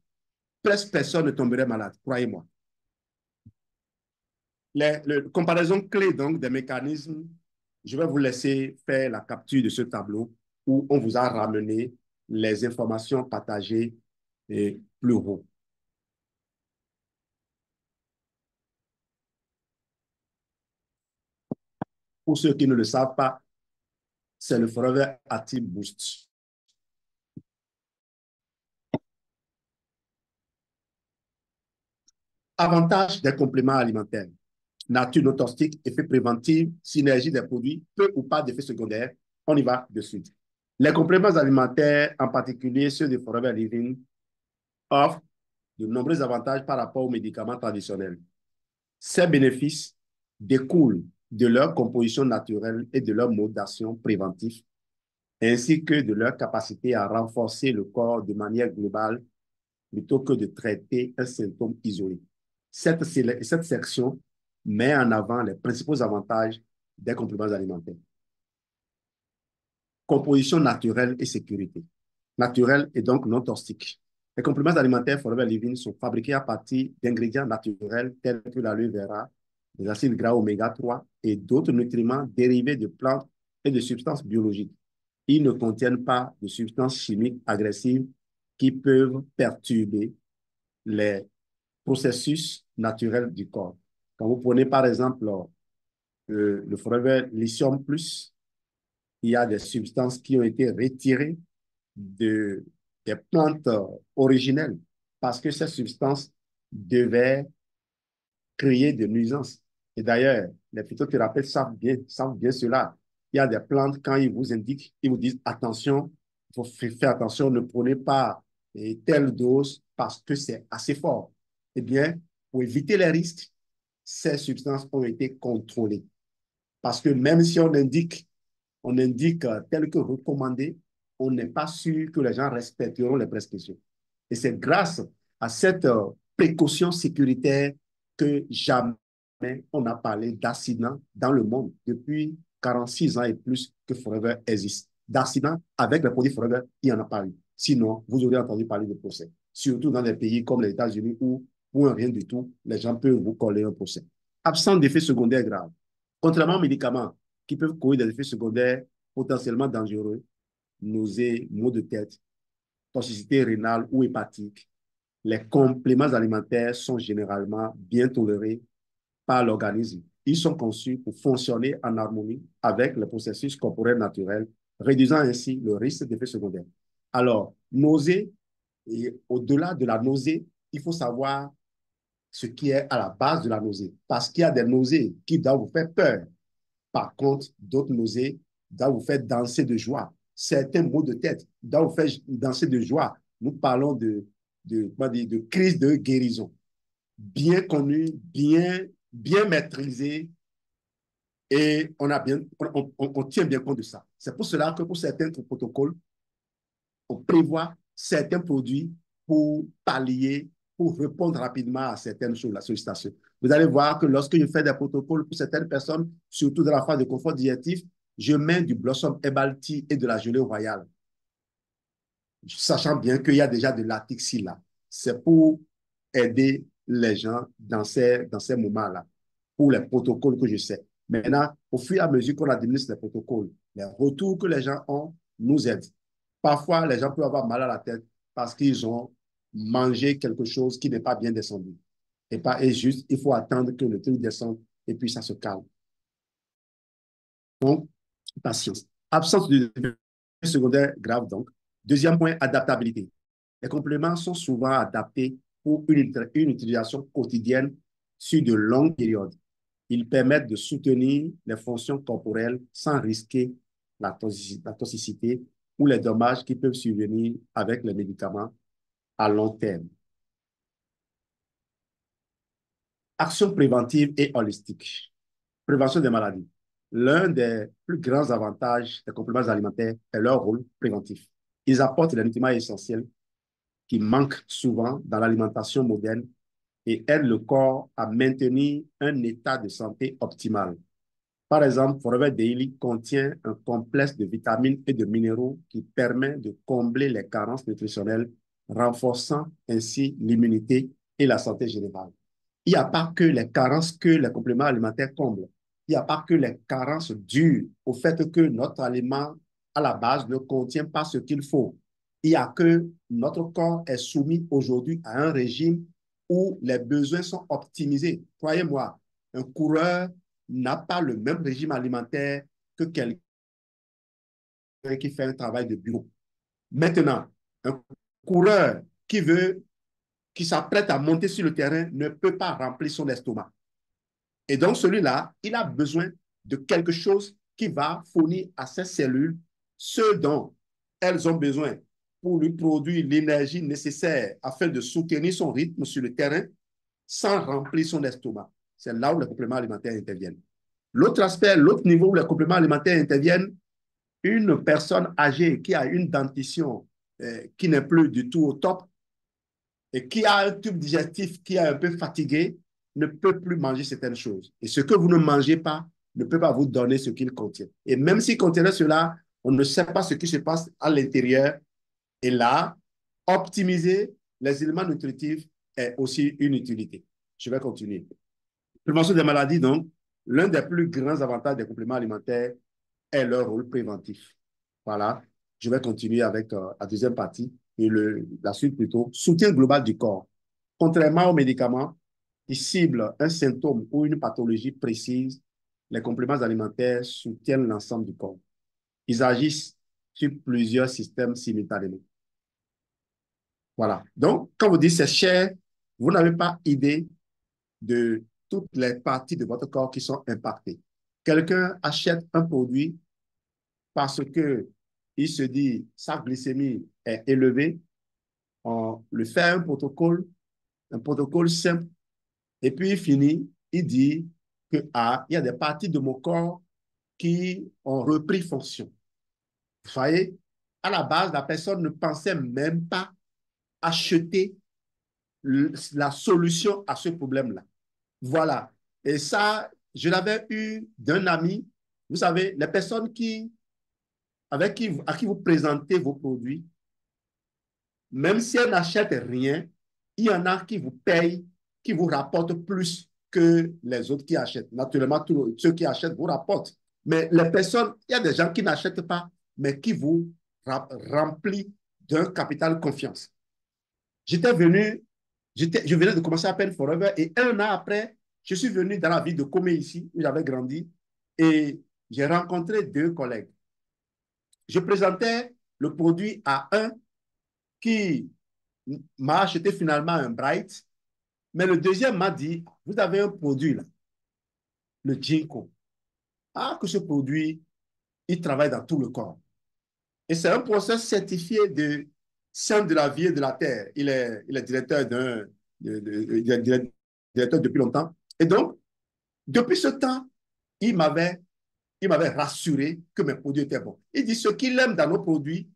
presque personne ne tomberait malade, croyez-moi. Les comparaisons clés donc des mécanismes, je vais vous laisser faire la capture de ce tableau où on vous a ramené les informations partagées plus haut. Pour ceux qui ne le savent pas, c'est le Forever Active Boost. Avantage des compléments alimentaires. Nature non toxique, effet préventif, synergie des produits, peu ou pas d'effets secondaires. On y va de suite. Les compléments alimentaires, en particulier ceux de Forever Living, offrent de nombreux avantages par rapport aux médicaments traditionnels. Ces bénéfices découlent de leur composition naturelle et de leur mode d'action préventif, ainsi que de leur capacité à renforcer le corps de manière globale plutôt que de traiter un symptôme isolé. Cette section met en avant les principaux avantages des compléments alimentaires. Composition naturelle et sécurité. Naturelle et donc non toxique. Les compléments alimentaires Forever Living sont fabriqués à partir d'ingrédients naturels tels que l'aloe vera, des acides gras oméga 3 et d'autres nutriments dérivés de plantes et de substances biologiques. Ils ne contiennent pas de substances chimiques agressives qui peuvent perturber les processus naturels du corps. Quand vous prenez par exemple le Forever Lithium Plus, il y a des substances qui ont été retirées des plantes originelles parce que ces substances devaient créer des nuisances. Et d'ailleurs, les phytothérapeutes savent bien cela. Il y a des plantes, quand ils vous indiquent, ils vous disent attention, il faut faire attention, ne prenez pas telle dose parce que c'est assez fort. Eh bien, pour éviter les risques, ces substances ont été contrôlées. Parce que même si on indique tel que recommandé, on n'est pas sûr que les gens respecteront les prescriptions. Et c'est grâce à cette précaution sécuritaire que jamais on a parlé d'accident dans le monde depuis 46 ans et plus que Forever existe. D'accident avec les produits Forever, il n'y en a pas eu. Sinon, vous aurez entendu parler de procès. Surtout dans des pays comme les États-Unis où, pour un rien du tout, les gens peuvent vous coller un procès. Absent d'effets secondaires graves. Contrairement aux médicaments qui peuvent causer des effets secondaires potentiellement dangereux, nausées, maux de tête, toxicité rénale ou hépatique, les compléments alimentaires sont généralement bien tolérés par l'organisme. Ils sont conçus pour fonctionner en harmonie avec le processus corporel naturel, réduisant ainsi le risque d'effets secondaires. Alors, nausée, et au-delà de la nausée, il faut savoir ce qui est à la base de la nausée. Parce qu'il y a des nausées qui doivent vous faire peur. Par contre, d'autres nausées doivent vous faire danser de joie. Certains maux de tête doivent vous faire danser de joie. Nous parlons de crise de guérison. Bien connue, bien maîtrisée, et on tient bien compte de ça. C'est pour cela que pour certains protocoles, on prévoit certains produits pour pallier, pour répondre rapidement à certaines sollicitations. Vous allez voir que lorsque je fais des protocoles pour certaines personnes, surtout dans la phase de confort digestif, je mets du Blossom Herbal Tea et de la gelée royale, sachant bien qu'il y a déjà de l'Atixi là. C'est pour aider les gens dans ces moments-là, pour les protocoles que je sais. Maintenant, au fur et à mesure qu'on administre les protocoles, les retours que les gens ont nous aident. Parfois, les gens peuvent avoir mal à la tête. parce qu'ils ont mangé quelque chose qui n'est pas bien descendu. Et juste, il faut attendre que le truc descende et puis ça se calme. Donc, patience. Absence de secondaire grave, donc. Deuxième point, adaptabilité. Les compléments sont souvent adaptés pour une utilisation quotidienne sur de longues périodes. Ils permettent de soutenir les fonctions corporelles sans risquer la toxicité ou les dommages qui peuvent survenir avec les médicaments à long terme. Action préventive et holistique. Prévention des maladies. L'un des plus grands avantages des compléments alimentaires est leur rôle préventif. Ils apportent les nutriments essentiels qui manquent souvent dans l'alimentation moderne et aident le corps à maintenir un état de santé optimal. Par exemple, Forever Daily contient un complexe de vitamines et de minéraux qui permet de combler les carences nutritionnelles, renforçant ainsi l'immunité et la santé générale. Il n'y a pas que les carences que les compléments alimentaires comblent. Il n'y a pas que les carences dues au fait que notre aliment à la base ne contient pas ce qu'il faut. Il y a que notre corps est soumis aujourd'hui à un régime où les besoins sont optimisés. Croyez-moi, un coureur n'a pas le même régime alimentaire que quelqu'un qui fait un travail de bureau. Maintenant, un coureur qui s'apprête à monter sur le terrain ne peut pas remplir son estomac. Et donc, celui-là, il a besoin de quelque chose qui va fournir à ses cellules ce dont elles ont besoin pour lui produire l'énergie nécessaire afin de soutenir son rythme sur le terrain sans remplir son estomac. C'est là où les compléments alimentaires interviennent. L'autre aspect, l'autre niveau où les compléments alimentaires interviennent, une personne âgée qui a une dentition qui n'est plus du tout au top et qui a un tube digestif qui est un peu fatigué, ne peut plus manger certaines choses. Et ce que vous ne mangez pas ne peut pas vous donner ce qu'il contient. Et même s'il contenait cela, on ne sait pas ce qui se passe à l'intérieur. Et là, optimiser les éléments nutritifs est aussi une utilité. Je vais continuer. Prévention des maladies, donc, l'un des plus grands avantages des compléments alimentaires est leur rôle préventif. Voilà, je vais continuer avec la deuxième partie et la suite plutôt. Soutien global du corps. Contrairement aux médicaments qui ciblent un symptôme ou une pathologie précise, les compléments alimentaires soutiennent l'ensemble du corps. Ils agissent sur plusieurs systèmes simultanément. Voilà. Donc, quand vous dites c'est cher, vous n'avez pas idée de toutes les parties de votre corps qui sont impactées. Quelqu'un achète un produit parce que il se dit sa glycémie est élevée, on lui fait un protocole simple, et puis il finit, il dit que il y a des parties de mon corps qui ont repris fonction. Vous voyez, à la base, la personne ne pensait même pas acheter la solution à ce problème-là. Voilà. Et ça, je l'avais eu d'un ami. Vous savez, les personnes à qui vous présentez vos produits, même si elles n'achètent rien, il y en a qui vous payent, qui vous rapportent plus que les autres qui achètent. Naturellement, ceux qui achètent vous rapportent. Mais les personnes, il y a des gens qui n'achètent pas, mais qui vous remplissent d'un capital confiance. J'étais venu, je venais de commencer à peine Forever et un an après, je suis venu dans la ville de Comé ici, où j'avais grandi, et j'ai rencontré deux collègues. Je présentais le produit à un qui m'a acheté finalement un Bright, mais le deuxième m'a dit, vous avez un produit là, le Ginkgo. Ah, que ce produit, il travaille dans tout le corps. Et c'est un process certifié de sciences de la vie et de la terre. Il est directeur directeur depuis longtemps. Et donc, depuis ce temps, il m'avait rassuré que mes produits étaient bons. Il dit ce qu'il aime dans nos produits,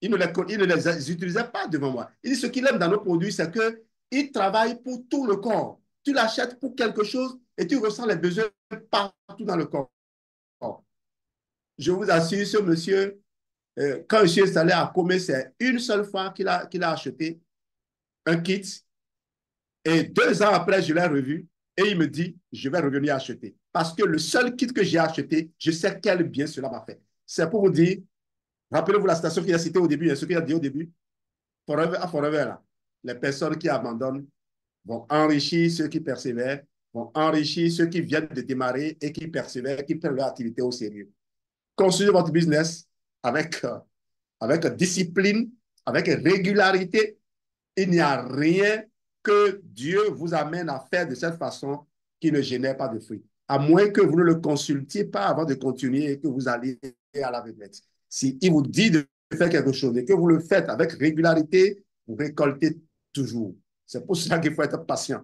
il ne les utilisait pas devant moi. Il dit ce qu'il aime dans nos produits, c'est qu'il travaille pour tout le corps. Tu l'achètes pour quelque chose et tu ressens les besoins partout dans le corps. Je vous assure, ce monsieur, quand je suis installé à Comé, c'est une seule fois qu'il a acheté un kit. Et 2 ans après, je l'ai revu et il me dit, je vais revenir acheter. Parce que le seul kit que j'ai acheté, je sais quel bien cela m'a fait. C'est pour vous dire, rappelez-vous la citation qu'il a citée au début, ce qu'il a dit au début. À Forever, là, les personnes qui abandonnent vont enrichir ceux qui persévèrent, vont enrichir ceux qui viennent de démarrer et qui persévèrent, qui prennent leur activité au sérieux. Construisez votre business avec discipline, avec régularité. Il n'y a rien que Dieu vous amène à faire de cette façon qui ne génère pas de fruits. À moins que vous ne le consultiez pas avant de continuer et que vous alliez à la retraite. Si il vous dit de faire quelque chose et que vous le faites avec régularité, vous récoltez toujours. C'est pour cela qu'il faut être patient.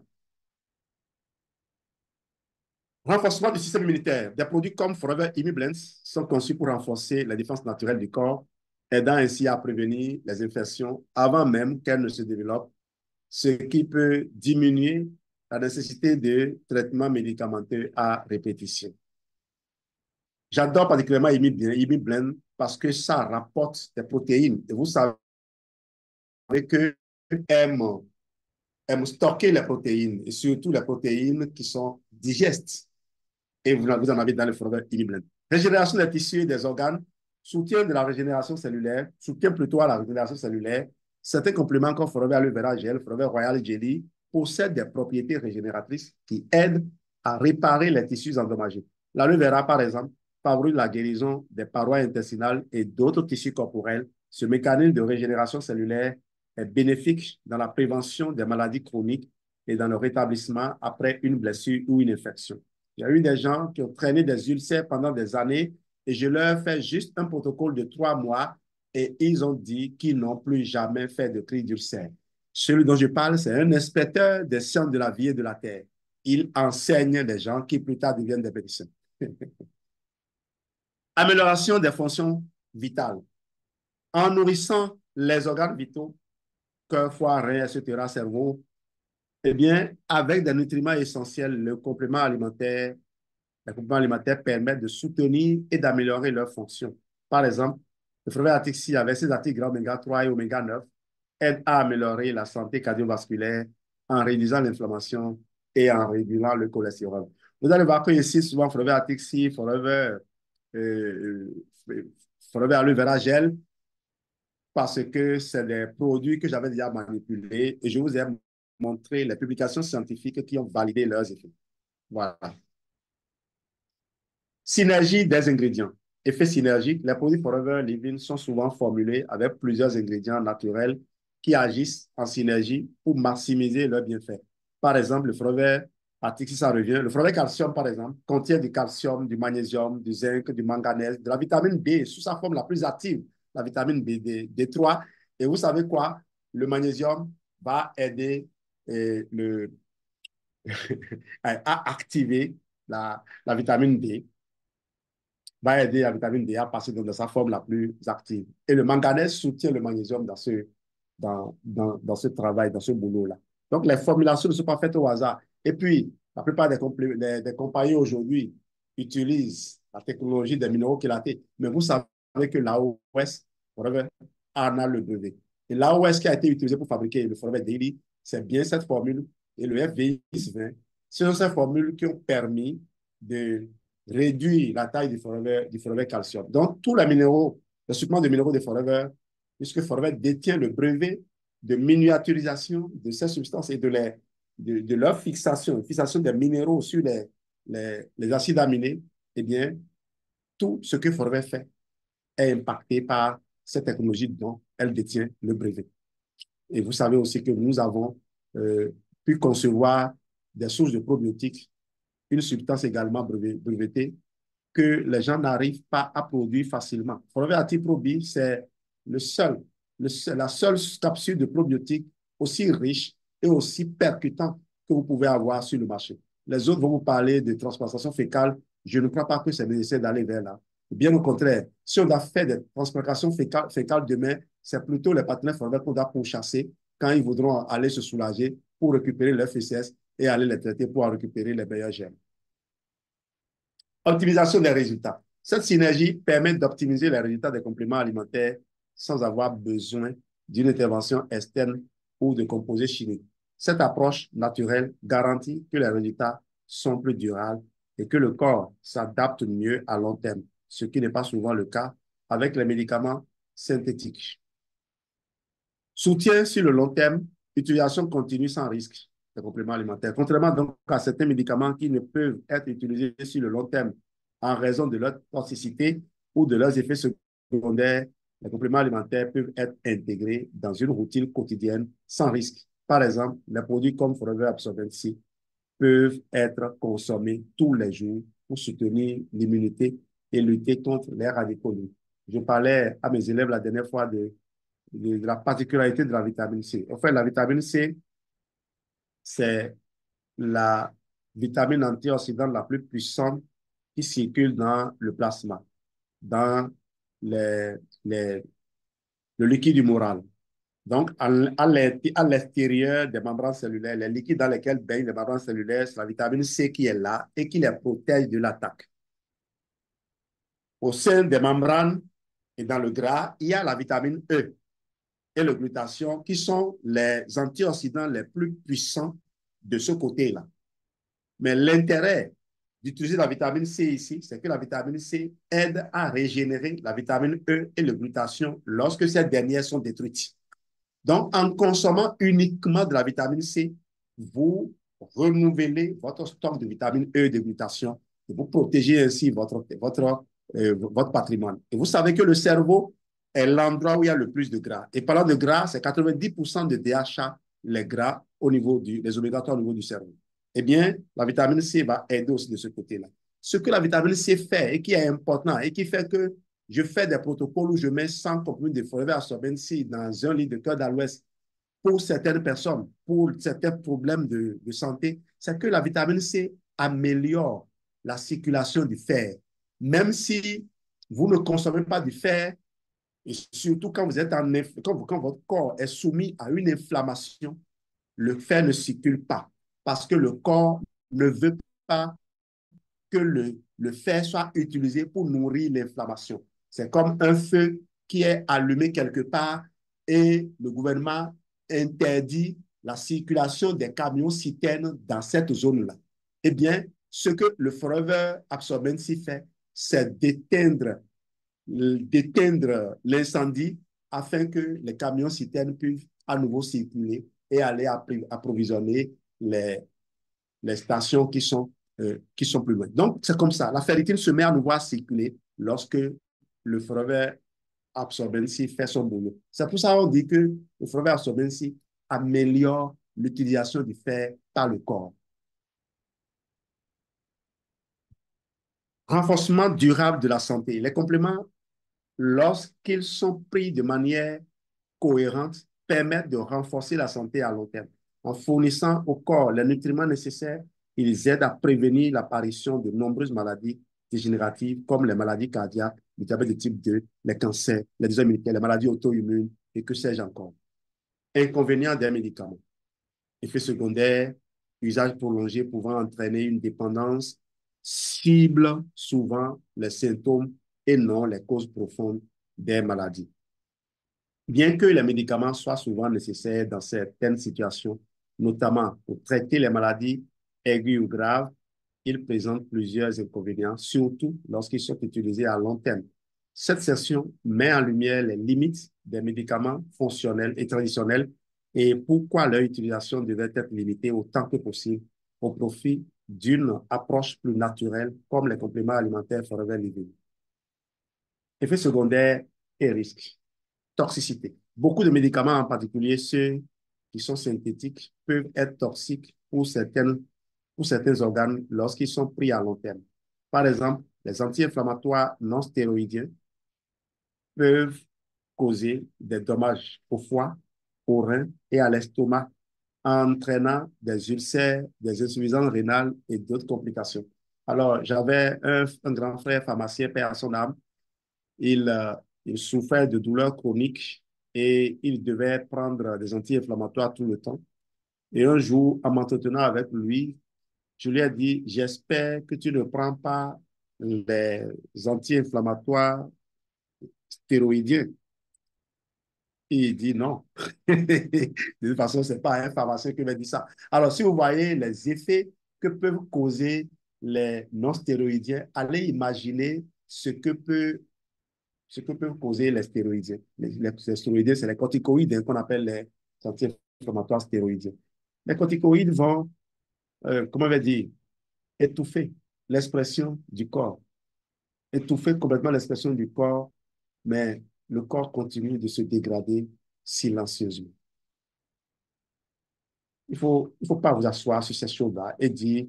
Renforcement du système immunitaire. Des produits comme Forever Immublends sont conçus pour renforcer la défense naturelle du corps, aidant ainsi à prévenir les infections avant même qu'elles ne se développent, ce qui peut diminuer la nécessité de traitements médicamenteux à répétition. J'adore particulièrement Immublend parce que ça rapporte des protéines. Et vous savez que aime stocker les protéines, et surtout les protéines qui sont digestes. Et vous en avez dans le Forever Immublend. Régénération des tissus et des organes, soutien de la régénération cellulaire, soutien plutôt à la régénération cellulaire. Certains compléments comme Forever Aloe Vera Gel, Forever Royal Jelly possèdent des propriétés régénératrices qui aident à réparer les tissus endommagés. L'aloe vera, par exemple, favorise la guérison des parois intestinales et d'autres tissus corporels. Ce mécanisme de régénération cellulaire est bénéfique dans la prévention des maladies chroniques et dans le rétablissement après une blessure ou une infection. Il y a eu des gens qui ont traîné des ulcères pendant des années et je leur fais juste un protocole de 3 mois et ils ont dit qu'ils n'ont plus jamais fait de crise d'ulcère. Celui dont je parle, c'est un inspecteur des sciences de la vie et de la terre. Il enseigne les gens qui plus tard deviennent des médecins. Amélioration des fonctions vitales. En nourrissant les organes vitaux, cœur, foie, rein, etc., cerveau, eh bien, avec des nutriments essentiels, les compléments alimentaires permettent de soutenir et d'améliorer leurs fonctions. Par exemple, le Forever Arctic Sea avec ses articles gras oméga 3 et oméga 9 aide à améliorer la santé cardiovasculaire en réduisant l'inflammation et en réduisant le cholestérol. Vous allez voir que ici, souvent, Forever Arctic Sea, Forever Aloe Vera Gel, parce que c'est des produits que j'avais déjà manipulés et je vous ai montré les publications scientifiques qui ont validé leurs effets. Voilà. Synergie des ingrédients. Effet synergique, les produits Forever Living sont souvent formulés avec plusieurs ingrédients naturels qui agissent en synergie pour maximiser leurs bienfaits. Par exemple, le Forever Arctic, si ça revient, le Forever Calcium, par exemple, contient du calcium, du magnésium, du zinc, du manganèse, de la vitamine B sous sa forme la plus active, la vitamine D3. Et vous savez quoi? Le magnésium va aider à activer la vitamine D, va aider la vitamine D à passer dans sa forme la plus active. Et le manganèse soutient le magnésium dans ce travail, dans ce boulot-là. Donc, les formulations ne sont pas faites au hasard. Et puis, la plupart des compagnies aujourd'hui utilisent la technologie des minéraux chélatés. Mais vous savez que l'AOS en a le brevet. Et l'AOS qui a été utilisé pour fabriquer le Forever Daily, c'est bien cette formule. Et le FVX20, ce sont ces formules qui ont permis de réduire la taille du Forever Calcium. Donc, tous les minéraux, les suppléments de minéraux de Forever, puisque Forever détient le brevet de miniaturisation de ces substances et de leur fixation des minéraux sur les acides aminés, eh bien, tout ce que Forever fait est impacté par cette technologie dont elle détient le brevet. Et vous savez aussi que nous avons pu concevoir des sources de probiotiques, une substance également brevetée, que les gens n'arrivent pas à produire facilement. Forever Active Probi, c'est la seule capsule de probiotiques aussi riche et aussi percutant que vous pouvez avoir sur le marché. Les autres vont vous parler de transplantation fécale. Je ne crois pas que c'est nécessaire d'aller vers là. Bien au contraire, si on a fait des transplantations fécales demain, c'est plutôt les partenaires Forever qu'on doit pourchasser quand ils voudront aller se soulager pour récupérer leurs fesses et aller les traiter pour en récupérer les meilleurs germes. Optimisation des résultats. Cette synergie permet d'optimiser les résultats des compléments alimentaires sans avoir besoin d'une intervention externe ou de composés chimiques. Cette approche naturelle garantit que les résultats sont plus durables et que le corps s'adapte mieux à long terme, ce qui n'est pas souvent le cas avec les médicaments synthétiques. Soutien sur le long terme, utilisation continue sans risque des compléments alimentaires. Contrairement donc à certains médicaments qui ne peuvent être utilisés sur le long terme en raison de leur toxicité ou de leurs effets secondaires, les compléments alimentaires peuvent être intégrés dans une routine quotidienne sans risque. Par exemple, les produits comme Forever Absorbent C peuvent être consommés tous les jours pour soutenir l'immunité et lutter contre les radicaux libres. Je parlais à mes élèves la dernière fois de la particularité de la vitamine C. En fait, la vitamine C, c'est la vitamine antioxydante la plus puissante qui circule dans le plasma, dans les, les, le liquide humoral. Donc, à l'extérieur des membranes cellulaires, les liquides dans lesquels baignent les membranes cellulaires, c'est la vitamine C qui est là et qui les protège de l'attaque. Au sein des membranes et dans le gras, il y a la vitamine E et le glutathion qui sont les antioxydants les plus puissants de ce côté-là. Mais l'intérêt d'utiliser la vitamine C ici, c'est que la vitamine C aide à régénérer la vitamine E et le glutathion lorsque ces dernières sont détruites. Donc, en consommant uniquement de la vitamine C, vous renouvelez votre stock de vitamine E et de glutathion et vous protégez ainsi votre patrimoine. Et vous savez que le cerveau est l'endroit où il y a le plus de gras. Et parlant de gras, c'est 90% de DHA, les gras les oméga 3 au niveau du cerveau. Eh bien, la vitamine C va aider aussi de ce côté-là. Ce que la vitamine C fait et qui est important et qui fait que je fais des protocoles où je mets 100 comprimés de Forever Absorbent C dans un lit de cœur d'Aloès pour certaines personnes, pour certains problèmes de santé, c'est que la vitamine C améliore la circulation du fer. Même si vous ne consommez pas du fer, et surtout quand, quand votre corps est soumis à une inflammation, le fer ne circule pas parce que le corps ne veut pas que le fer soit utilisé pour nourrir l'inflammation. C'est comme un feu qui est allumé quelque part et le gouvernement interdit la circulation des camions citernes dans cette zone-là. Eh bien, ce que le Forever Absorbency fait, c'est d'éteindre l'incendie afin que les camions citernes puissent à nouveau circuler et aller approvisionner les stations qui sont plus loin. Donc, c'est comme ça. La ferritine se met à nouveau à circuler lorsque le Forever Absorbency fait son boulot. C'est pour ça qu'on dit que le Forever Absorbency améliore l'utilisation du fer par le corps. Renforcement durable de la santé. Les compléments, lorsqu'ils sont pris de manière cohérente, permettent de renforcer la santé à long terme. En fournissant au corps les nutriments nécessaires, ils aident à prévenir l'apparition de nombreuses maladies dégénératives comme les maladies cardiaques, le diabète de type 2, les cancers, les déserts immunitaires, les maladies auto-immunes et que sais-je encore. Inconvénients des médicaments. Effets secondaires, usage prolongé pouvant entraîner une dépendance, cible souvent les symptômes et non les causes profondes des maladies. Bien que les médicaments soient souvent nécessaires dans certaines situations, notamment pour traiter les maladies aiguës ou graves, ils présentent plusieurs inconvénients, surtout lorsqu'ils sont utilisés à long terme. Cette section met en lumière les limites des médicaments fonctionnels et traditionnels et pourquoi leur utilisation devait être limitée autant que possible au profit d'une approche plus naturelle comme les compléments alimentaires Forever Living. Effets secondaires et risques. Toxicité. Beaucoup de médicaments, en particulier ceux qui sont synthétiques, peuvent être toxiques pour certains organes lorsqu'ils sont pris à long terme. Par exemple, les anti-inflammatoires non stéroïdiens peuvent causer des dommages au foie, au rein et à l'estomac, entraînant des ulcères, des insuffisances rénales et d'autres complications. Alors, j'avais un grand frère pharmacien, père à son âme. Il souffrait de douleurs chroniques et il devait prendre des anti-inflammatoires tout le temps. Et un jour, en m'entretenant avec lui, je lui ai dit, j'espère que tu ne prends pas les anti-inflammatoires stéroïdiens. Et il dit non. De toute façon, ce n'est pas un pharmacien qui m'a dit ça. Alors, si vous voyez les effets que peuvent causer les non-stéroïdiens, allez imaginer ce que peuvent causer les stéroïdiens. Les stéroïdiens, c'est les corticoïdes qu'on appelle les anti-inflammatoires stéroïdiens. Les corticoïdes vont, comment on va dire, étouffer l'expression du corps, étouffer complètement l'expression du corps, mais le corps continue de se dégrader silencieusement. Il faut pas vous asseoir sur ces choses-là et dire,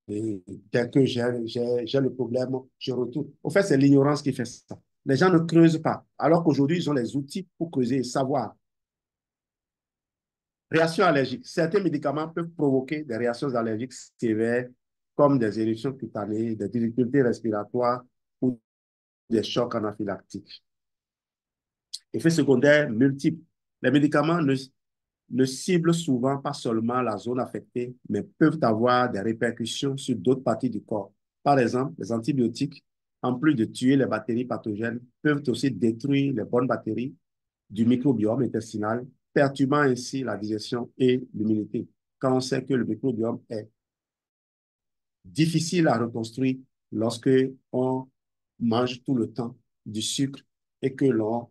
dès que j'ai le problème, je retourne. Au fait, c'est l'ignorance qui fait ça. Les gens ne creusent pas, alors qu'aujourd'hui, ils ont les outils pour creuser et savoir. Réactions allergiques. Certains médicaments peuvent provoquer des réactions allergiques sévères, comme des éruptions cutanées, des difficultés respiratoires ou des chocs anaphylactiques. Effets secondaires multiples. Les médicaments ne ciblent souvent pas seulement la zone affectée, mais peuvent avoir des répercussions sur d'autres parties du corps. Par exemple, les antibiotiques, en plus de tuer les bactéries pathogènes, peuvent aussi détruire les bonnes bactéries du microbiome intestinal, perturbant ainsi la digestion et l'immunité. Quand on sait que le microbiome est difficile à reconstruire lorsque on mange tout le temps du sucre et que l'on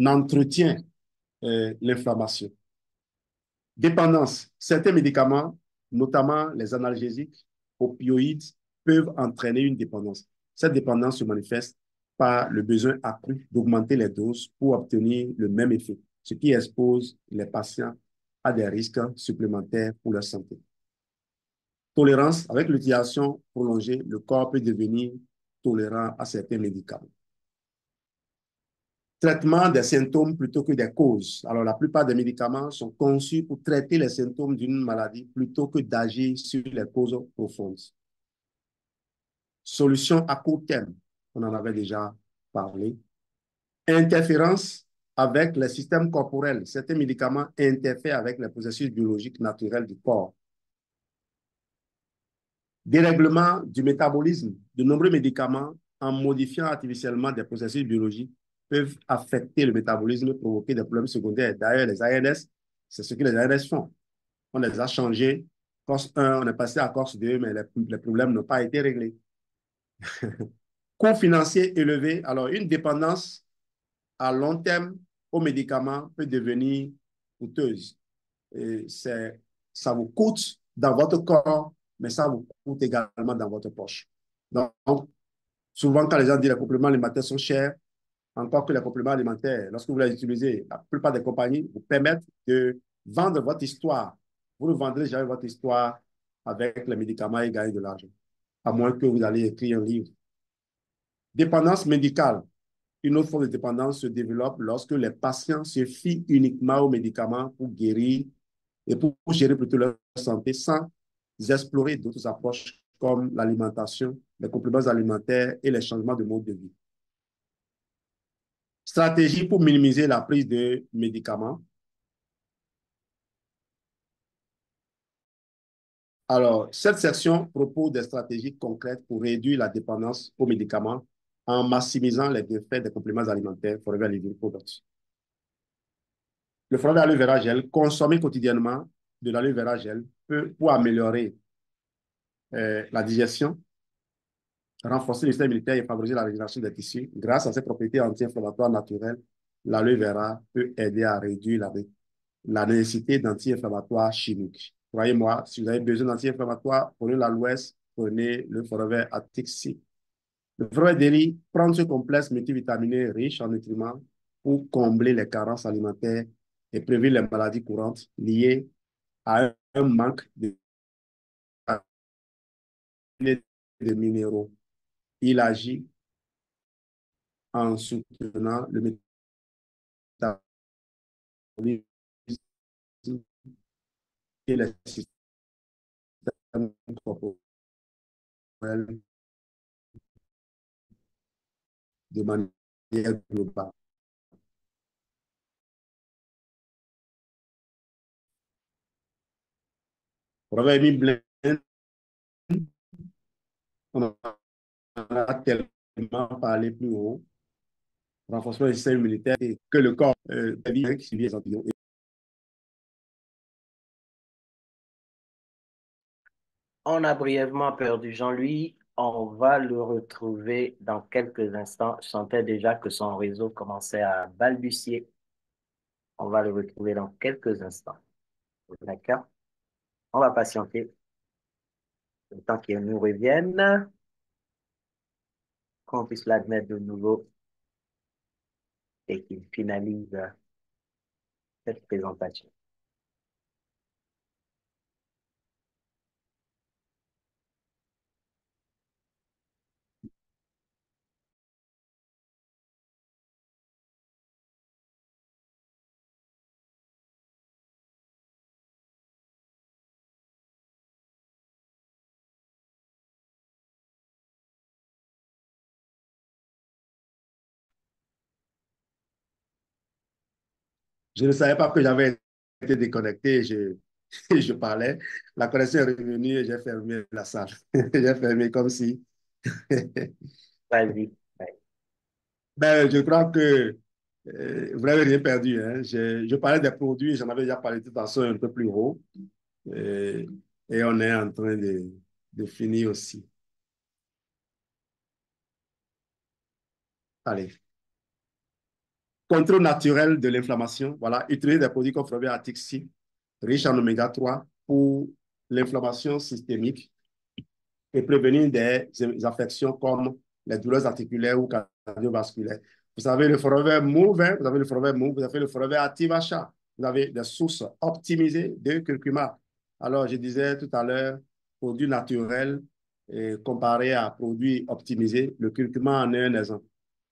entretient l'inflammation. Dépendance. Certains médicaments, notamment les analgésiques, opioïdes, peuvent entraîner une dépendance. Cette dépendance se manifeste par le besoin accru d'augmenter les doses pour obtenir le même effet, ce qui expose les patients à des risques supplémentaires pour leur santé. Tolérance. Avec l'utilisation prolongée, le corps peut devenir tolérant à certains médicaments. Traitement des symptômes plutôt que des causes. Alors, la plupart des médicaments sont conçus pour traiter les symptômes d'une maladie plutôt que d'agir sur les causes profondes. Solution à court terme, on en avait déjà parlé. Interférence avec les systèmes corporels. Certains médicaments interfèrent avec les processus biologiques naturels du corps. Dérèglement du métabolisme. De nombreux médicaments, en modifiant artificiellement des processus biologiques, peuvent affecter le métabolisme et provoquer des problèmes secondaires. D'ailleurs, les ARS, c'est ce que les ARS font. On les a changés. Corse 1, on est passé à Corse 2, mais les problèmes n'ont pas été réglés. Coût financier élevé. Alors, une dépendance à long terme aux médicaments peut devenir coûteuse. Ça vous coûte dans votre corps, mais ça vous coûte également dans votre poche. Donc, souvent, quand les gens disent que les compléments alimentaires sont chers, encore que les compléments alimentaires, lorsque vous les utilisez, la plupart des compagnies vous permettent de vendre votre histoire. Vous ne vendrez jamais votre histoire avec les médicaments et gagner de l'argent, à moins que vous allez écrire un livre. Dépendance médicale. Une autre forme de dépendance se développe lorsque les patients se fient uniquement aux médicaments pour guérir et pour gérer plutôt leur santé sans explorer d'autres approches comme l'alimentation, les compléments alimentaires et les changements de mode de vie. Stratégie pour minimiser la prise de médicaments. Alors, cette section propose des stratégies concrètes pour réduire la dépendance aux médicaments en maximisant les bienfaits des compléments alimentaires Forever Living Products. Le forever aloe vera gel, consommer quotidiennement de l'aloe vera gel pour améliorer la digestion, renforcer le système immunitaire et favoriser la régénération des tissus. Grâce à ses propriétés anti-inflammatoires naturelles, l'aloe vera peut aider à réduire la nécessité d'anti-inflammatoires chimiques. Croyez-moi, si vous avez besoin d'anti-inflammatoires, prenez l'aloès, prenez le forever Actic C. Le forever Daily prend ce complexe multivitaminé riche en nutriments pour combler les carences alimentaires et prévenir les maladies courantes liées à un manque de minéraux. Il agit en soutenant le métabolisme et les systèmes corporels de manière globale. Forever Blend, on en a tellement parlé plus haut. Renforcement du système immunitaire et que le corps qui les antibiotiques. On a brièvement perdu Jean-Louis. On va le retrouver dans quelques instants. Je sentais déjà que son réseau commençait à balbutier. On va le retrouver dans quelques instants. D'accord? On va patienter le temps qu'il nous revienne, qu'on puisse l'admettre de nouveau et qu'il finalise cette présentation. Je ne savais pas que j'avais été déconnecté. Je parlais. La connexion est revenue et j'ai fermé la salle. J'ai fermé comme si. Vas-y. Ouais. Ben, je crois que vous n'avez rien perdu. Hein. Je parlais des produits, j'en avais déjà parlé de toute façon un peu plus haut. Et, et on est en train de finir aussi. Allez. Contrôle naturel de l'inflammation. Voilà, utiliser des produits comme probiotiques C, riches en oméga 3 pour l'inflammation systémique et prévenir des affections comme les douleurs articulaires ou cardiovasculaires. Vous avez le forever move, hein, vous avez le forever move, vous avez le forever active achat. Vous avez des sources optimisées de curcuma. Alors, je disais tout à l'heure, produits naturels comparé à produits optimisés, le curcuma en est un exemple.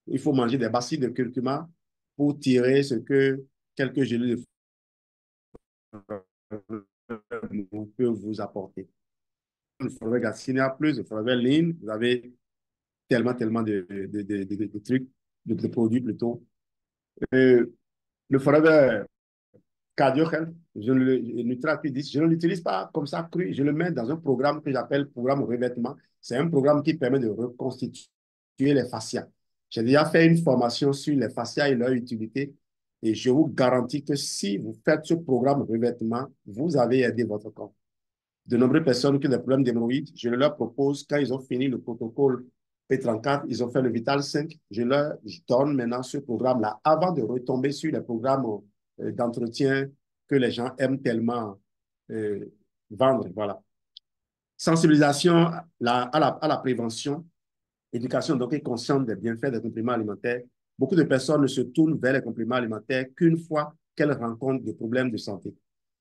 Il faut manger des bacilles de curcuma pour tirer ce que quelques gélules de peut vous apporter. Le forever Garcinia plus, le forever lean, vous avez tellement de trucs, de produits plutôt. Euh, le forever cardio health, je ne l'utilise pas comme ça cru, je le mets dans un programme que j'appelle programme revêtement. C'est un programme qui permet de reconstituer les fascias. J'ai déjà fait une formation sur les fascias et leur utilité et je vous garantis que si vous faites ce programme revêtement, vous avez aidé votre corps. De nombreuses personnes qui ont des problèmes d'hémorroïdes, je leur propose, quand ils ont fini le protocole P34, ils ont fait le Vital 5, je leur donne maintenant ce programme-là avant de retomber sur les programmes d'entretien que les gens aiment tellement euh, vendre. Voilà. Sensibilisation à la prévention, éducation donc est consciente des bienfaits des compléments alimentaires. Beaucoup de personnes ne se tournent vers les compléments alimentaires qu'une fois qu'elles rencontrent des problèmes de santé.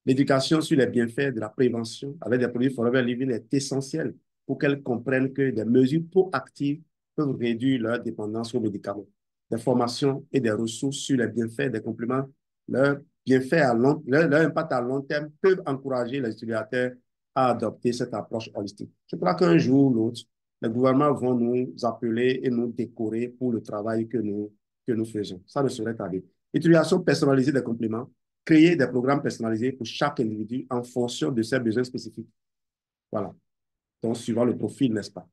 L'éducation sur les bienfaits de la prévention avec des produits Forever Living est essentielle pour qu'elles comprennent que des mesures proactives peuvent réduire leur dépendance aux médicaments. Des formations et des ressources sur les bienfaits des compléments, leur, leur impact à long terme peuvent encourager les utilisateurs à adopter cette approche holistique. Je crois qu'un jour ou l'autre, les gouvernements vont nous appeler et nous décorer pour le travail que nous faisons. Ça ne serait tarder. Utilisation personnalisée des compléments, créer des programmes personnalisés pour chaque individu en fonction de ses besoins spécifiques. Voilà. Donc, suivant le profil, n'est-ce pas?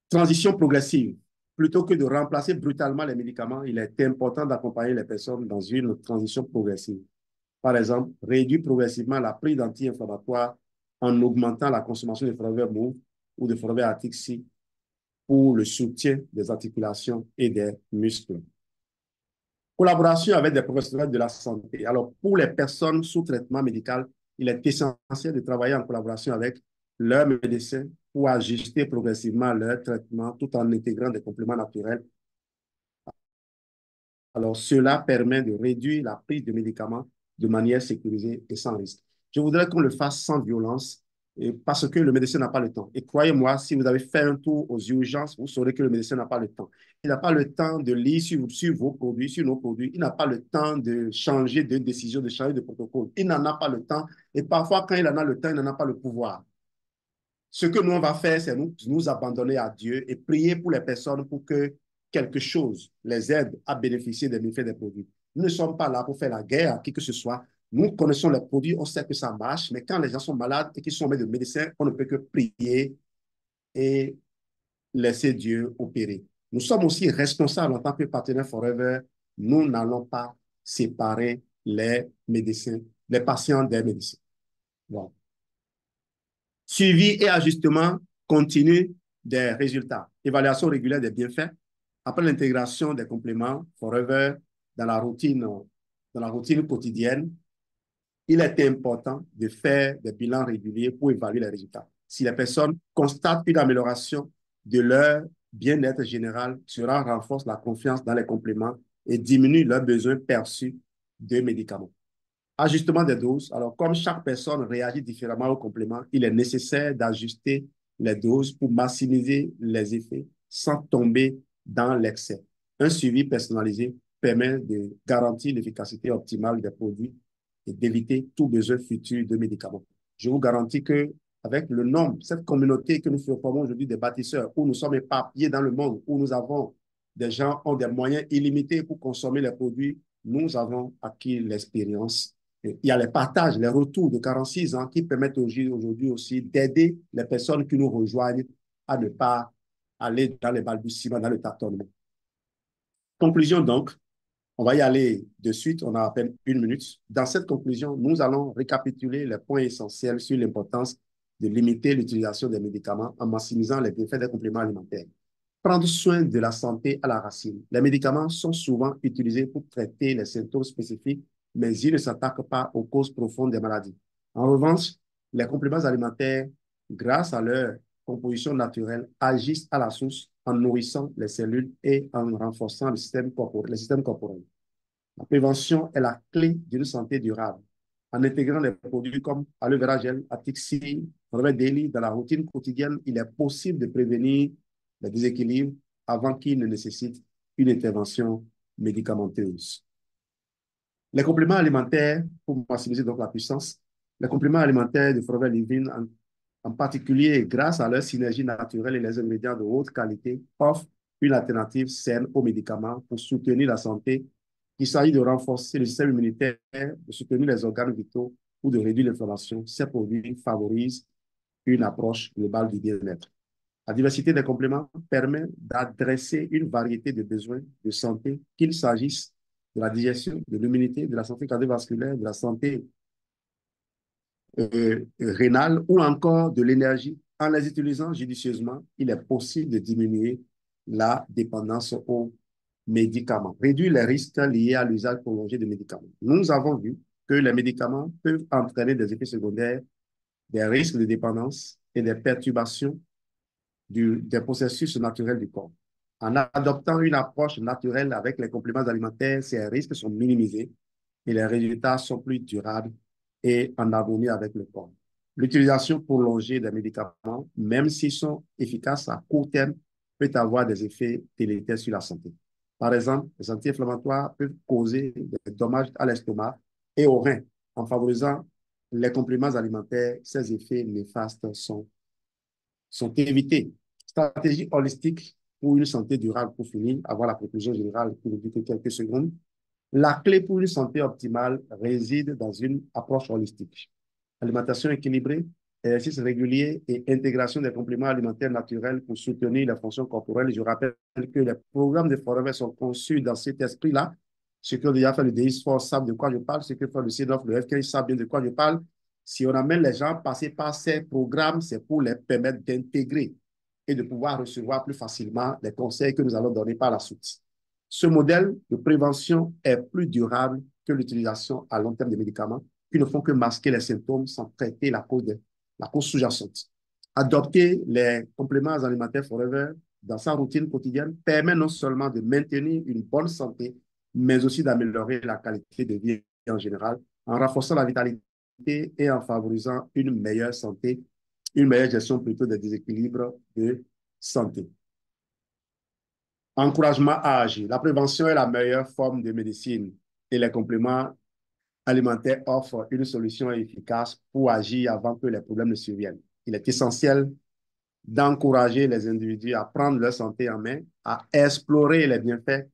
Transition progressive. Plutôt que de remplacer brutalement les médicaments, il est important d'accompagner les personnes dans une transition progressive. Par exemple, réduire progressivement la prise d'anti-inflammatoires en augmentant la consommation de Forever Move ou de Forever Arctic C pour le soutien des articulations et des muscles. Collaboration avec des professionnels de la santé. Alors, pour les personnes sous traitement médical, il est essentiel de travailler en collaboration avec leurs médecins pour ajuster progressivement leur traitement tout en intégrant des compléments naturels. Alors, cela permet de réduire la prise de médicaments de manière sécurisée et sans risque. Je voudrais qu'on le fasse sans violence parce que le médecin n'a pas le temps. Et croyez-moi, si vous avez fait un tour aux urgences, vous saurez que le médecin n'a pas le temps. Il n'a pas le temps de lire sur vos produits, sur nos produits. Il n'a pas le temps de changer de décision, de changer de protocole. Il n'en a pas le temps. Et parfois, quand il en a le temps, il n'en a pas le pouvoir. Ce que nous, on va faire, c'est nous abandonner à Dieu et prier pour les personnes pour que quelque chose les aide à bénéficier des bienfaits des produits. Nous ne sommes pas là pour faire la guerre à qui que ce soit. Nous connaissons les produits, on sait que ça marche, mais quand les gens sont malades et qu'ils sont de médecins, on ne peut que prier et laisser Dieu opérer. Nous sommes aussi responsables en tant que partenaire Forever. Nous n'allons pas séparer les médecins, les patients des médecins. Bon. Suivi et ajustement continu des résultats. Évaluation régulière des bienfaits. Après l'intégration des compléments Forever dans la routine quotidienne, il est important de faire des bilans réguliers pour évaluer les résultats. Si les personnes constatent une amélioration de leur bien-être général, cela renforce la confiance dans les compléments et diminue leurs besoins perçus de médicaments. Ajustement des doses. Alors, comme chaque personne réagit différemment aux compléments, il est nécessaire d'ajuster les doses pour maximiser les effets sans tomber dans l'excès. Un suivi personnalisé permet de garantir l'efficacité optimale des produits et d'éviter tout besoin futur de médicaments. Je vous garantis que avec le nombre, cette communauté que nous formons aujourd'hui des bâtisseurs, où nous sommes éparpillés dans le monde, où nous avons des gens qui ont des moyens illimités pour consommer les produits, nous avons acquis l'expérience. Il y a les partages, les retours de 46 ans qui permettent aujourd'hui aussi d'aider les personnes qui nous rejoignent à ne pas aller dans les balbutiements, dans le tâtonnement. Conclusion donc, on va y aller de suite, on a à peine une minute. Dans cette conclusion, nous allons récapituler les points essentiels sur l'importance de limiter l'utilisation des médicaments en maximisant les bienfaits des compléments alimentaires. Prendre soin de la santé à la racine. Les médicaments sont souvent utilisés pour traiter les symptômes spécifiques, mais ils ne s'attaquent pas aux causes profondes des maladies. En revanche, les compléments alimentaires, grâce à leur composition naturelle, agissent à la source en nourrissant les cellules et en renforçant le système corporel. La prévention est la clé d'une santé durable. En intégrant des produits comme aloe vera gel, Atixi, remède daily dans la routine quotidienne, il est possible de prévenir les déséquilibres avant qu'ils ne nécessitent une intervention médicamenteuse. Les compléments alimentaires, pour maximiser donc la puissance, les compléments alimentaires de Forever Living, en particulier grâce à leur synergie naturelle et les ingrédients de haute qualité, offrent une alternative saine aux médicaments pour soutenir la santé. Il s'agit de renforcer le système immunitaire, de soutenir les organes vitaux ou de réduire l'inflammation. Ces produits favorisent une approche globale du bien-être. La diversité des compléments permet d'adresser une variété de besoins de santé, qu'il s'agisse de la digestion, de l'immunité, de la santé cardiovasculaire, de la santé rénale ou encore de l'énergie. En les utilisant judicieusement, il est possible de diminuer la dépendance aux médicaments, réduire les risques liés à l'usage prolongé de médicaments. Nous avons vu que les médicaments peuvent entraîner des effets secondaires, des risques de dépendance et des perturbations des processus naturels du corps. En adoptant une approche naturelle avec les compléments alimentaires, ces risques sont minimisés et les résultats sont plus durables et en harmonie avec le corps. L'utilisation prolongée des médicaments, même s'ils sont efficaces à court terme, peut avoir des effets délétères sur la santé. Par exemple, les anti-inflammatoires peuvent causer des dommages à l'estomac et aux reins. En favorisant les compléments alimentaires, ces effets néfastes sont évités. Stratégie holistique pour une santé durable, pour finir, avoir la conclusion générale pour vous dire quelques secondes. La clé pour une santé optimale réside dans une approche holistique. Alimentation équilibrée, exercice régulier et intégration des compléments alimentaires naturels pour soutenir la fonction corporelle. Je rappelle que les programmes de Forever sont conçus dans cet esprit-là. Ceux qui ont déjà fait le DI-Sport savent de quoi je parle. Ceux qui font le CNOF, le FK, savent bien de quoi je parle. Si on amène les gens à passer par ces programmes, c'est pour les permettre d'intégrer et de pouvoir recevoir plus facilement les conseils que nous allons donner par la suite. Ce modèle de prévention est plus durable que l'utilisation à long terme des médicaments qui ne font que masquer les symptômes sans traiter la cause sous-jacente. Adopter les compléments alimentaires Forever dans sa routine quotidienne permet non seulement de maintenir une bonne santé, mais aussi d'améliorer la qualité de vie en général, en renforçant la vitalité et en favorisant une meilleure santé, une meilleure gestion plutôt des déséquilibres de santé. Encouragement à agir. La prévention est la meilleure forme de médecine et les compléments alimentaires offrent une solution efficace pour agir avant que les problèmes ne surviennent. Il est essentiel d'encourager les individus à prendre leur santé en main, à explorer les bienfaits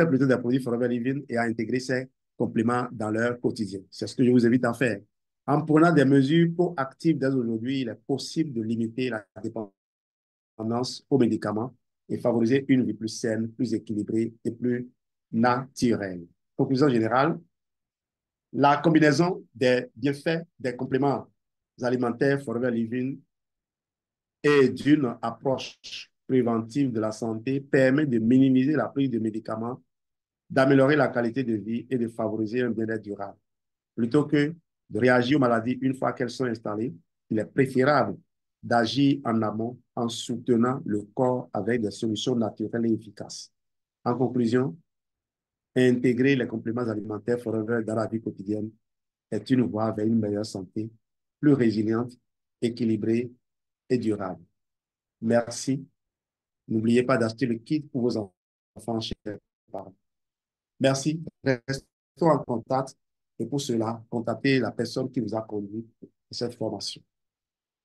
plutôt des produits Forever Living et à intégrer ces compléments dans leur quotidien. C'est ce que je vous invite à faire. En prenant des mesures proactives dès aujourd'hui, il est possible de limiter la dépendance aux médicaments et favoriser une vie plus saine, plus équilibrée et plus naturelle. Conclusion générale, la combinaison des bienfaits des compléments alimentaires Forever Living et d'une approche préventive de la santé permet de minimiser la prise de médicaments, d'améliorer la qualité de vie et de favoriser un bien-être durable. Plutôt que de réagir aux maladies une fois qu'elles sont installées, il est préférable d'agir en amont en soutenant le corps avec des solutions naturelles et efficaces. En conclusion, intégrer les compléments alimentaires forever dans la vie quotidienne est une voie vers une meilleure santé, plus résiliente, équilibrée et durable. Merci. N'oubliez pas d'acheter le kit pour vos enfants chez les parents. Merci. Restons en contact et pour cela, contactez la personne qui vous a conduit à cette formation.